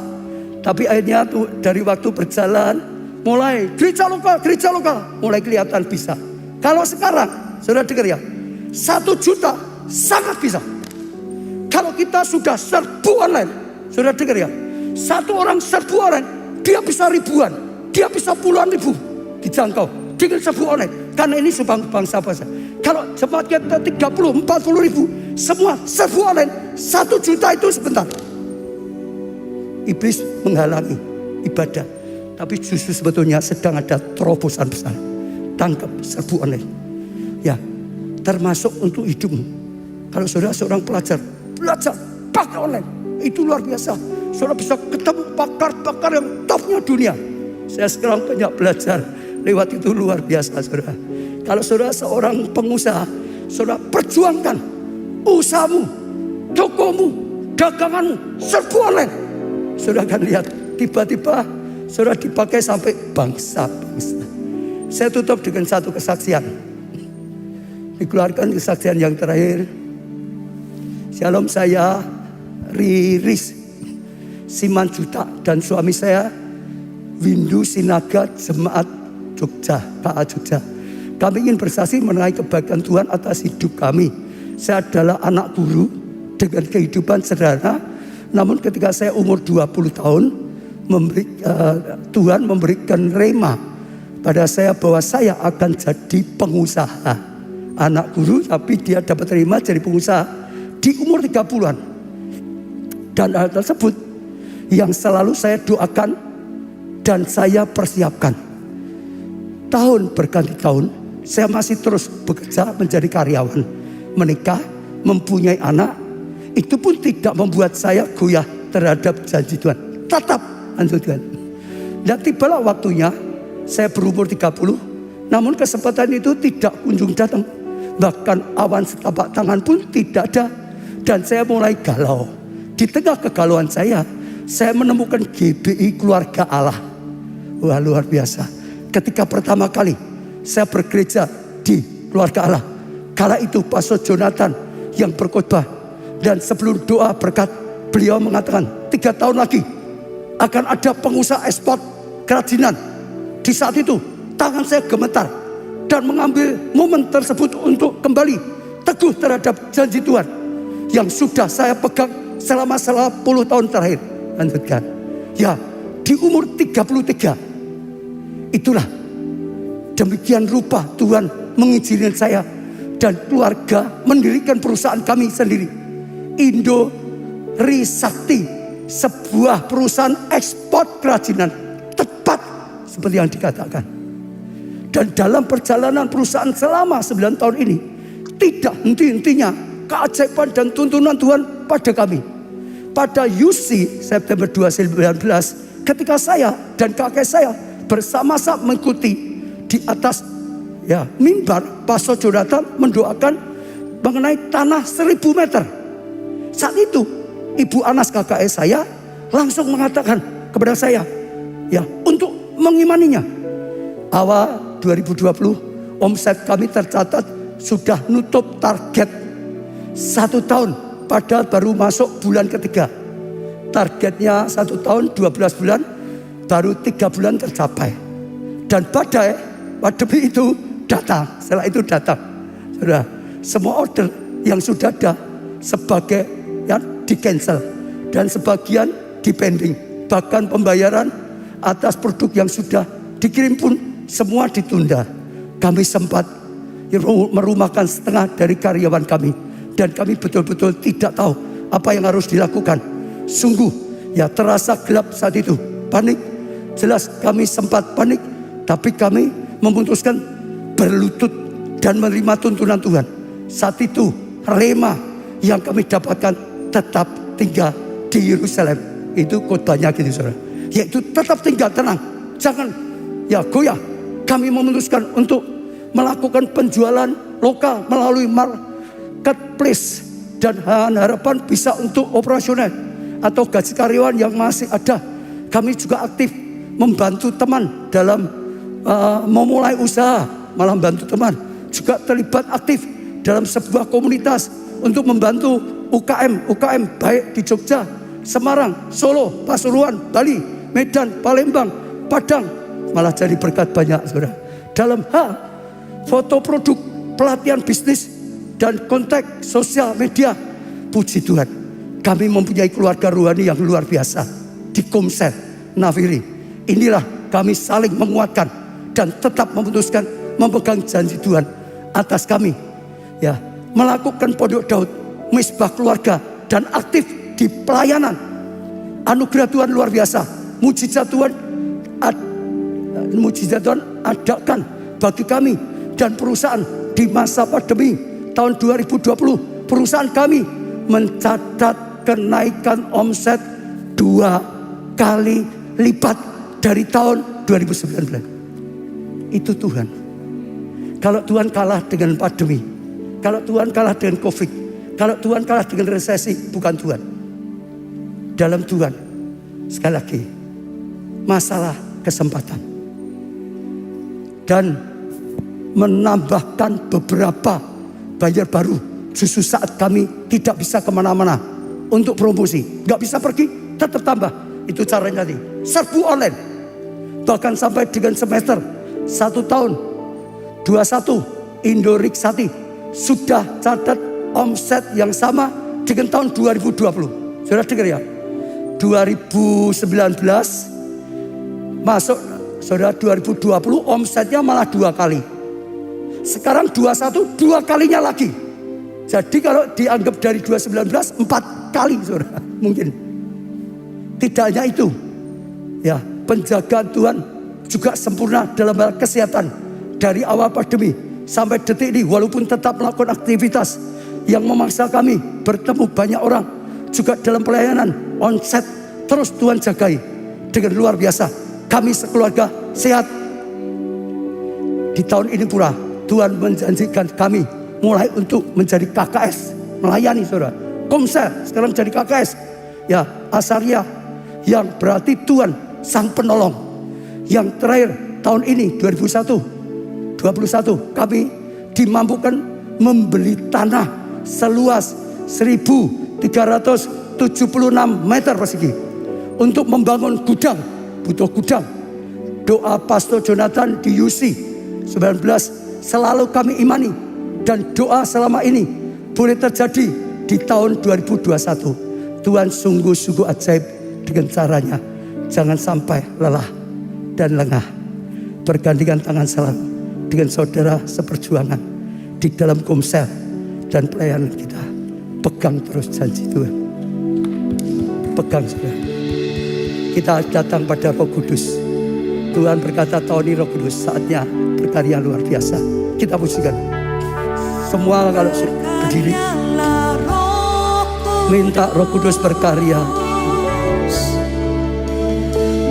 tapi akhirnya tuh dari waktu berjalan mulai gereja lokal mulai kelihatan bisa. Kalau sekarang saudara dengar ya, 1 juta sangat bisa. Kalau kita sudah serbu online, saudara dengar ya, 1 orang serbu online, dia bisa ribuan, dia bisa puluhan ribu dijangkau dengan serbu online. Karena ini bangsa-bangsa. Kalau jemaat kita 30-40 ribu, semua serbu online, 1 juta itu sebentar. Iblis menghalangi ibadah, tapi justru sebetulnya sedang ada terobosan besar. Tangkap serbu online, ya, termasuk untuk hidupmu. Kalau saudara seorang pelajar, belajar pakai online, itu luar biasa. Saudara bisa ketemu pakar-pakar yang topnya dunia. Saya sekarang banyak belajar lewat itu, luar biasa, saudara. Kalau saudara seorang pengusaha, saudara perjuangkan usahamu, tokomu, daganganmu, serbu online. Saudara akan lihat tiba-tiba saudara dipakai sampai bangsa-bangsa. Saya tutup dengan satu kesaksian. Dikeluarkan kesaksian yang terakhir. Shalom, saya Riris Simanjuta dan suami saya Windu Sinaga Jemaat Jogja, KA Jogja. Kami ingin bersaksi mengenai kebaikan Tuhan atas hidup kami. Saya adalah anak guru dengan kehidupan sederhana. Namun ketika saya umur 20 tahun, Tuhan memberikan rema pada saya bahwa saya akan jadi pengusaha. Anak guru tapi dia dapat rema jadi pengusaha di umur 30-an. Dan hal tersebut yang selalu saya doakan dan saya persiapkan. Tahun berganti tahun, saya masih terus bekerja menjadi karyawan, menikah, mempunyai anak. Itu pun tidak membuat saya goyah terhadap janji Tuhan. Tetap lanjutkan. Dan tibalah waktunya saya berumur 30, namun kesempatan itu tidak kunjung datang. Bahkan awan setapak tangan pun tidak ada. Dan saya mulai galau. Di tengah kegalauan saya menemukan GBI Keluarga Allah. Wah, luar biasa. Ketika pertama kali saya bergereja di Keluarga Allah, kala itu Pastor Jonathan yang berkhotbah. Dan sebelum doa berkat, beliau mengatakan 3 tahun lagi akan ada pengusaha ekspor kerajinan. Di saat itu tangan saya gemetar dan mengambil momen tersebut untuk kembali teguh terhadap janji Tuhan yang sudah saya pegang selama 10 tahun terakhir. Lanjutkan. Ya, di umur 33 itulah demikian rupa Tuhan mengizinkan saya dan keluarga mendirikan perusahaan kami sendiri, Indo Risakti, sebuah perusahaan ekspor kerajinan, tepat seperti yang dikatakan. Dan dalam perjalanan perusahaan selama 9 tahun ini, tidak henti-hentinya keajaiban dan tuntunan Tuhan pada kami. Pada UC September 2019, ketika saya dan kakek saya bersama-sama mengikuti di atas mimbar, Pastor Jonathan mendoakan mengenai tanah 1000 meter. Saat itu Ibu Anas kakak saya langsung mengatakan kepada saya, untuk mengimaninya. Awal 2020 omset kami tercatat sudah nutup target 1 tahun, padahal baru masuk bulan ketiga. Targetnya 1 tahun 12 bulan, baru 3 bulan tercapai. Dan badai pandemi itu datang. Setelah itu datang, semua order yang sudah ada sebagai di-cancel dan sebagian di-pending. Bahkan pembayaran atas produk yang sudah dikirim pun semua ditunda. Kami sempat merumahkan setengah dari karyawan kami dan kami betul-betul tidak tahu apa yang harus dilakukan. Sungguh ya terasa gelap saat itu, panik. Jelas kami sempat panik, tapi kami memutuskan berlutut dan menerima tuntunan Tuhan. Saat itu rema yang kami dapatkan tetap tinggal di Yerusalem. Itu khotbahnya gitu saudara, yaitu tetap tinggal tenang, jangan ya goyah. Kami memutuskan untuk melakukan penjualan lokal melalui marketplace dan harapan bisa untuk operasional atau gaji karyawan yang masih ada. Kami juga aktif membantu teman dalam memulai usaha, malah membantu teman. Juga terlibat aktif dalam sebuah komunitas untuk membantu UKM baik di Jogja, Semarang, Solo, Pasuruan, Bali, Medan, Palembang, Padang. Malah jadi berkat banyak saudara. Dalam hal foto produk, pelatihan bisnis, dan kontak sosial media, puji Tuhan, kami mempunyai keluarga rohani yang luar biasa di Komsel Nafiri. Inilah kami saling menguatkan dan tetap memutuskan memegang janji Tuhan atas kami. Ya, melakukan Pondok Daud, Misbah Keluarga, dan aktif di pelayanan. Anugerah Tuhan luar biasa. Mujizat Tuhan adakan bagi kami dan perusahaan di masa pandemi tahun 2020. Perusahaan kami mencatat kenaikan omset 2 kali lipat dari tahun 2019. Itu Tuhan. Kalau Tuhan kalah dengan pandemi, kalau Tuhan kalah dengan Covid, kalau Tuhan kalah dengan resesi, bukan Tuhan. Dalam Tuhan, sekali lagi, masalah kesempatan. Dan menambahkan beberapa buyer baru. Justru saat kami tidak bisa kemana-mana untuk promosi, gak bisa pergi, tetap tambah. Itu caranya nih, serbu online. Bahkan sampai dengan semester 1 tahun 21, Indoriksati sudah catat omset yang sama dengan tahun 2020. Sudah dengar ya? 2019 masuk, saudara, 2020 omsetnya malah 2 kali. Sekarang 21 2 kalinya lagi. Jadi kalau dianggap dari 2019 4 kali saudara, mungkin. Tidak hanya itu, ya, penjagaan Tuhan juga sempurna dalam hal kesehatan. Dari awal pandemi sampai detik ini, walaupun tetap melakukan aktivitas yang memaksa kami bertemu banyak orang, juga dalam pelayanan onset terus Tuhan jagai dengan luar biasa. Kami sekeluarga sehat. Di tahun ini pula Tuhan menjanjikan kami mulai untuk menjadi KKS, melayani saudara. Komsel sekarang jadi KKS. Ya, Asaria, yang berarti Tuhan sang penolong. Yang terakhir tahun ini 2021 kami dimampukan membeli tanah seluas 1.376 meter persegi untuk membangun gudang. Butuh gudang. Doa Pastor Jonathan di UC 19 selalu kami imani, dan doa selama ini boleh terjadi di tahun 2021. Tuhan sungguh-sungguh ajaib dengan caranya. Jangan sampai lelah dan lengah. Bergandengan tangan selalu dengan saudara seperjuangan di dalam Komsel dan pelayanan kita. Pegang terus janji Tuhan. Pegang saudara. Kita datang pada Roh Kudus. Tuhan berkata tahun ini Roh Kudus saatnya berkarya luar biasa. Kita pujikan. Semua kalau berdiri, minta Roh Kudus berkarya.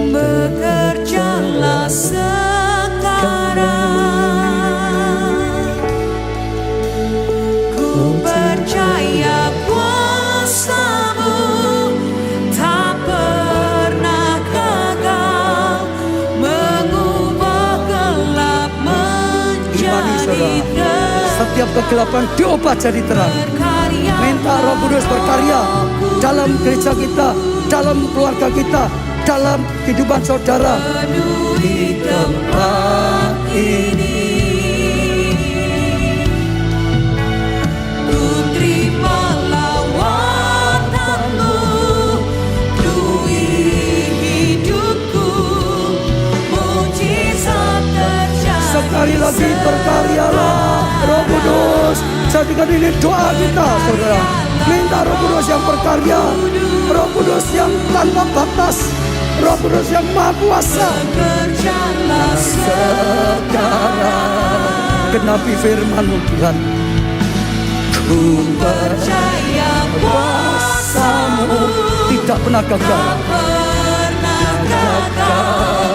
Bekerjalah sekarang, ku percaya kuasa-Mu tak pernah gagal mengubah gelap menjadi terang. Setiap kegelapan diobat jadi terang. Minta Roh Kudus berkarya dalam gereja kita, dalam keluarga kita, dalam kehidupan saudara. Di tempat ini ku terima lawatan Sekali lagi berkaryalah Roh Kudus. Jadikan ini doa kita, saudara. Minta Roh Kudus yang berkarya, Roh Kudus yang tanpa batas, Roh Kudus yang maha kuasa. Bekerjalah Sekarang genapi firman-Mu Tuhan. Ku percaya kuasa-Mu tidak pernah gagal. pernah gagal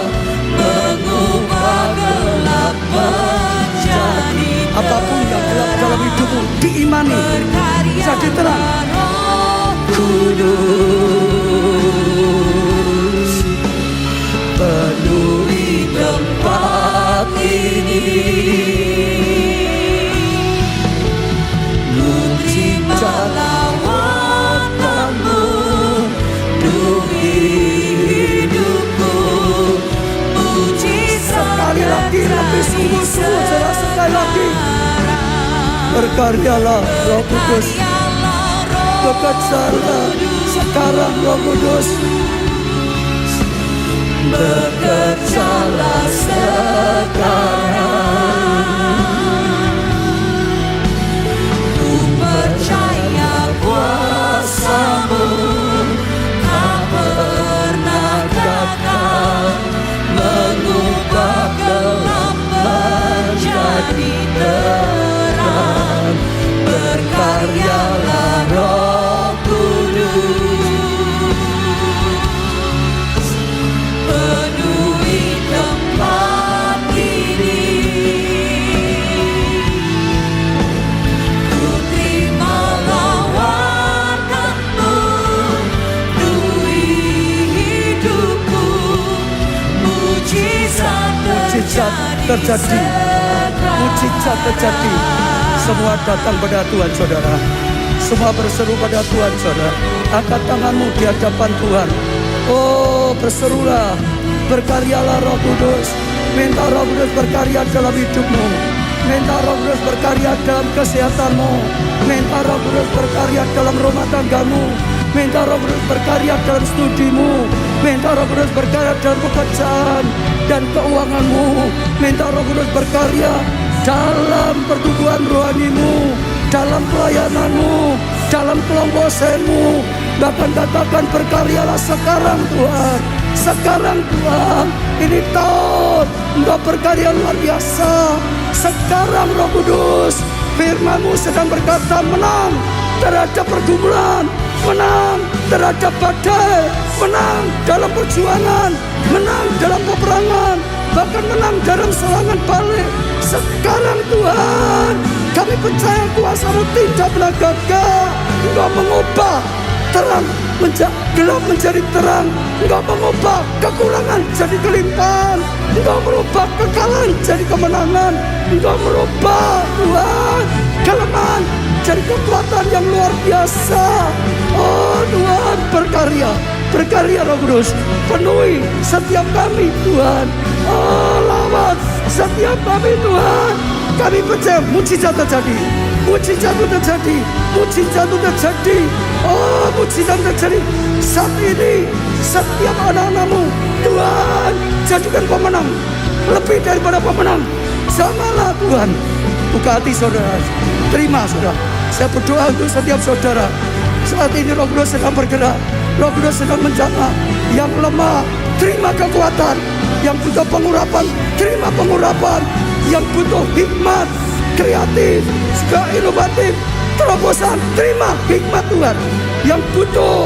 mengubah gelap menjadi Apapun yang gelap dalam hidupmu diimani jadi terang. Roh Kudus penuhi tempat ini. Mujizat lawatanmu penuhi hidupku. Mujizat Sekali lagi lebih sungguh-sungguh, saudara, sekali lagi. Berkaryalah Roh Kudus. Bekerjalah sekarang Roh Kudus. Bekerjalah sekarang. Ku percaya kuasa-Mu tak pernah gagal mengubah gelap menjadi terang. Berkaryalah Roh Kudus, penuhi tempat ini. Ku terima lawatanmu, penuhi hidupku. Mujizat terjadi. Mujizat terjadi. Semua datang pada Tuhan, saudara. Semua berseru pada Tuhan, saudara. Angkat tanganmu di hadapan Tuhan. Oh, berserulah. Berkaryalah Roh Kudus. Minta Roh Kudus berkarya dalam hidupmu. Minta Roh Kudus berkarya dalam kesehatanmu. Minta Roh Kudus berkarya dalam rumah tanggamu. Minta Roh Kudus berkarya dalam studimu. Minta Roh Kudus berkarya dalam pekerjaan dan keuanganmu. Minta Roh Kudus berkarya dalam pertumbuhan rohanimu, dalam pelayananmu, dalam kelompokanmu. Bahkan katakan berkaryalah sekarang Tuhan. Sekarang Tuhan, ini tahun Engkau berkarya luar biasa. Sekarang Roh Kudus, firman-Mu sedang berkata menang terhadap pergumulan, menang terhadap badai, menang dalam perjuangan, menang dalam peperangan, bahkan menang dalam serangan balik. Sekarang Tuhan, kami percaya kuasa-Mu tidak pernah gagal. Engkau mengubah terang gelap menjadi terang. Engkau mengubah kekurangan jadi kelimpahan. Engkau merubah kekalahan jadi kemenangan. Engkau merubah Tuhan kelemahan jadi kekuatan yang luar biasa. Oh Tuhan, berkarya, berkarya Roh Kudus, penuhi setiap kami Tuhan. Oh lawat setiap kami Tuhan. Kami percaya mujizat terjadi, mujizat itu terjadi, mujizat itu terjadi. Oh mujizat terjadi saat ini. Setiap anak-anak-Mu Tuhan, jadikan pemenang, lebih daripada pemenang. Samalah Tuhan, buka hati saudara, terima saudara. Saya berdoa untuk setiap saudara. Saat ini Roh Kudus sedang bergerak, Roh Kudus sedang menjamah. Yang lemah, terima kekuatan. Yang butuh pengurapan, terima pengurapan. Yang butuh hikmat, kreatif, juga inovatif, terobosan, terima hikmat Tuhan. Yang butuh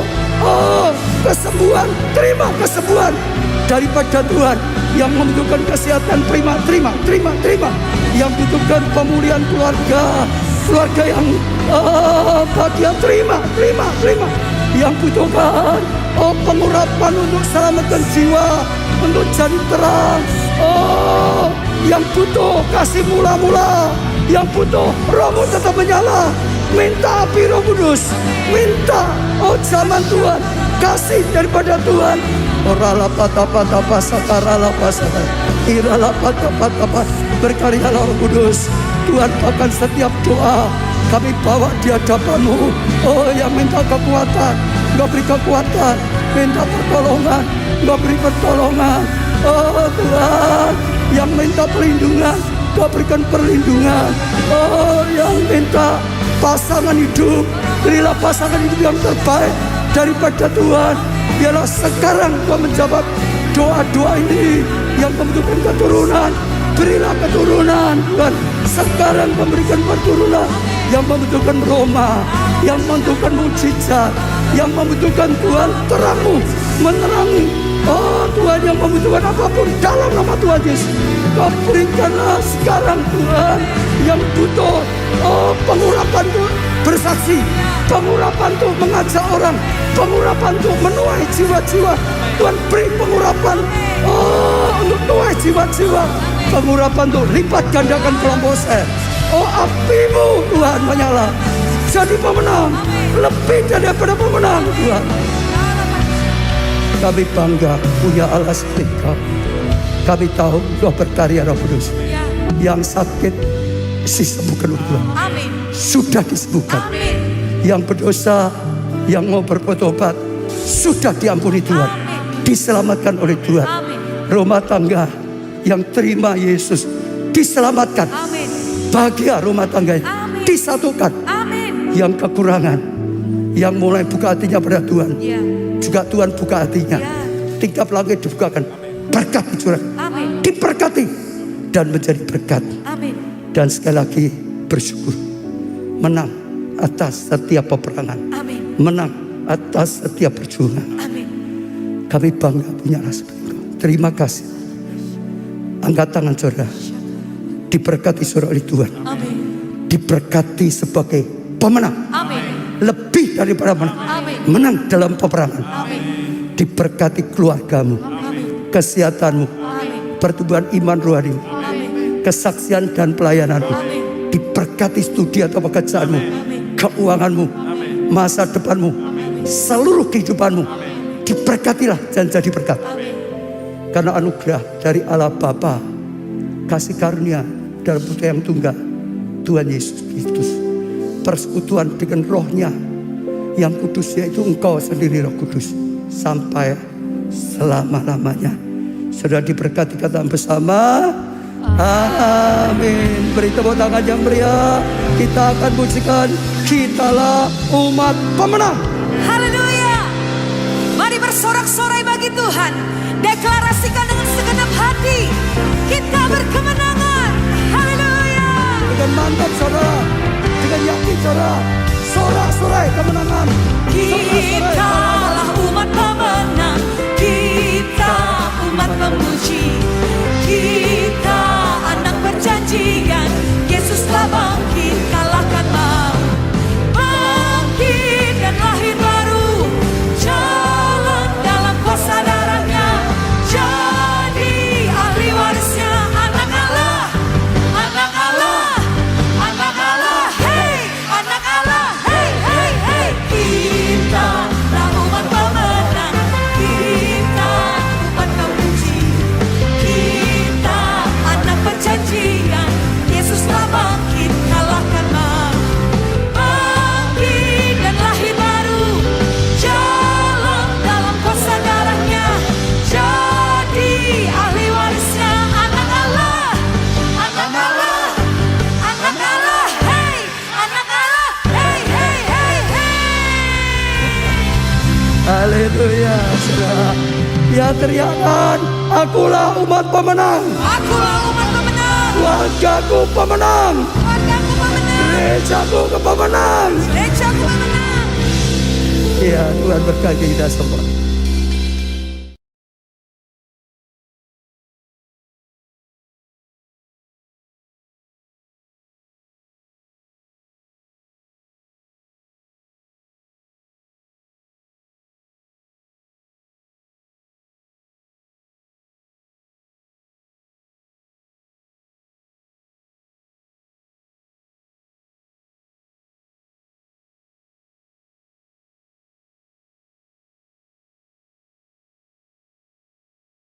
kesembuhan, terima kesembuhan daripada Tuhan. Yang membutuhkan kesehatan, terima. Yang butuhkan pemulihan keluarga yang bahagia, terima. Yang butuhkan pengurapan untuk selamatkan jiwa, untuk jadi terang. Yang butuh kasih mula-mula, yang butuh Roh-Mu tetap menyala. Minta api Roh Kudus, minta zaman Tuhan, kasih daripada Tuhan. Orala patapa sakarala pasaka, irala patapa. Berkaryalah Roh Kudus. Tuhan, bahkan setiap doa kami bawa di hadapan-Mu. Oh yang minta kekuatan, Engkau beri kekuatan. Minta pertolongan, Engkau beri pertolongan. Oh Tuhan, yang minta perlindungan, Kau berikan perlindungan. Oh, yang minta pasangan hidup, berilah pasangan hidup yang terbaik daripada Tuhan. Biarlah sekarang Kau menjawab doa-doa ini yang membutuhkan keturunan. Berilah keturunan Tuhan. Sekarang memberikan keturunan yang membutuhkan Roma, yang membutuhkan mujizat, yang membutuhkan Tuhan terang-Mu menerangi. Oh Tuhan, yang membutuhkan apapun dalam nama Tuhan Yesus, Kau berikanlah sekarang Tuhan. Yang butuh pengurapan Tuhan bersaksi, pengurapan Tuhan mengajak orang, pengurapan Tuhan menuai jiwa-jiwa. Tuhan beri pengurapan untuk menuai jiwa-jiwa. Pengurapan Tuhan lipat gandakan kelompok saya. Oh api-Mu Tuhan menyala, jadi pemenang, lebih daripada pemenang Tuhan. Kami bangga punya Allah seperti Kau. Kami tahu Kau berkarya Roh Kudus. Yang sakit disembuhkan oleh Tuhan. Amin. Sudah disembuhkan. Amin. Yang berdosa, yang mau bertobat, sudah diampuni Tuhan. Amin. Diselamatkan oleh Tuhan. Amin. Rumah tangga yang terima Yesus diselamatkan. Amin. Bahagia rumah tangga Amin. disatukan. Amin. Yang kekurangan, yang mulai buka hatinya pada Tuhan, Ya. juga Tuhan buka hatinya. Ya. Tingkap langit dibukakan, berkat dicurah, Amin. diberkati dan menjadi berkat. Amin. Dan sekali lagi bersyukur, menang atas setiap peperangan, Amin. menang atas setiap perjuangan. Amin. Kami bangga punya Allah seperti Kau. Terima kasih. Angkat tangan saudara, diberkati saudara oleh Tuhan, Amin. diberkati sebagai pemenang, Amin. lebih daripada menang, Amin. menang dalam peperangan. Amin. Diberkati keluargamu, Amin. kesehatanmu, Amin. pertumbuhan iman rohani, Amin. kesaksian dan pelayananmu. Amin. Diberkati studi atau pekerjaanmu, Amin. keuanganmu, masa depanmu, seluruh kehidupanmu. Diberkatilah dan jadi berkat. Amin. Karena anugerah dari Allah Bapa, kasih karunia dalam Putra yang tunggal, Tuhan Yesus Kristus, persekutuan dengan Roh-Nya yang kudus, yaitu Engkau sendiri Roh Kudus, sampai selama-lamanya. Sudah diberkati kata bersama. Amin. Beri tepuk tangan yang meriah. Kita akan pujikan Kitalah Umat Pemenang. Haleluya. Mari bersorak-sorai bagi Tuhan. Deklarasikan dengan segenap hati. Kita berkemenangan. Haleluya. Dengan mantap saudara, dengan yakin saudara, sorak-sorai kemenangan. Kitalah umat pemenang. Kita umat pemuji. Kita anak perjanjian. Yesus telah bangkit, kalahkan maut. Bangkit dan lahir baru. Jalan dalam kuasa darahnya. Jadi ahli warisnya. Anak Allah. Anak Allah. Anak Allah. Hey, anak Allah. Hey, hey, hey. Kita lah umat pemenang. Kita umat pemuji. Kita anak perjanjian. Yesus telah bangkit, kalahkan maut. Bangkit dan lahir baru. Jalan dalam kuasa darahnya. Jadi ahli warisnya. Anak Allah. Anak Allah. Anak Allah. Hey, anak Allah. Hey, hey, hey, hey. Haleluya saudara. Ya teriakan, akulah umat pemenang. Akulah umat pemenang. Wargaku pemenang. Wargaku pemenang. Gerejaku pemenang. Gerejaku pemenang. Ya Tuhan berkati kita semua.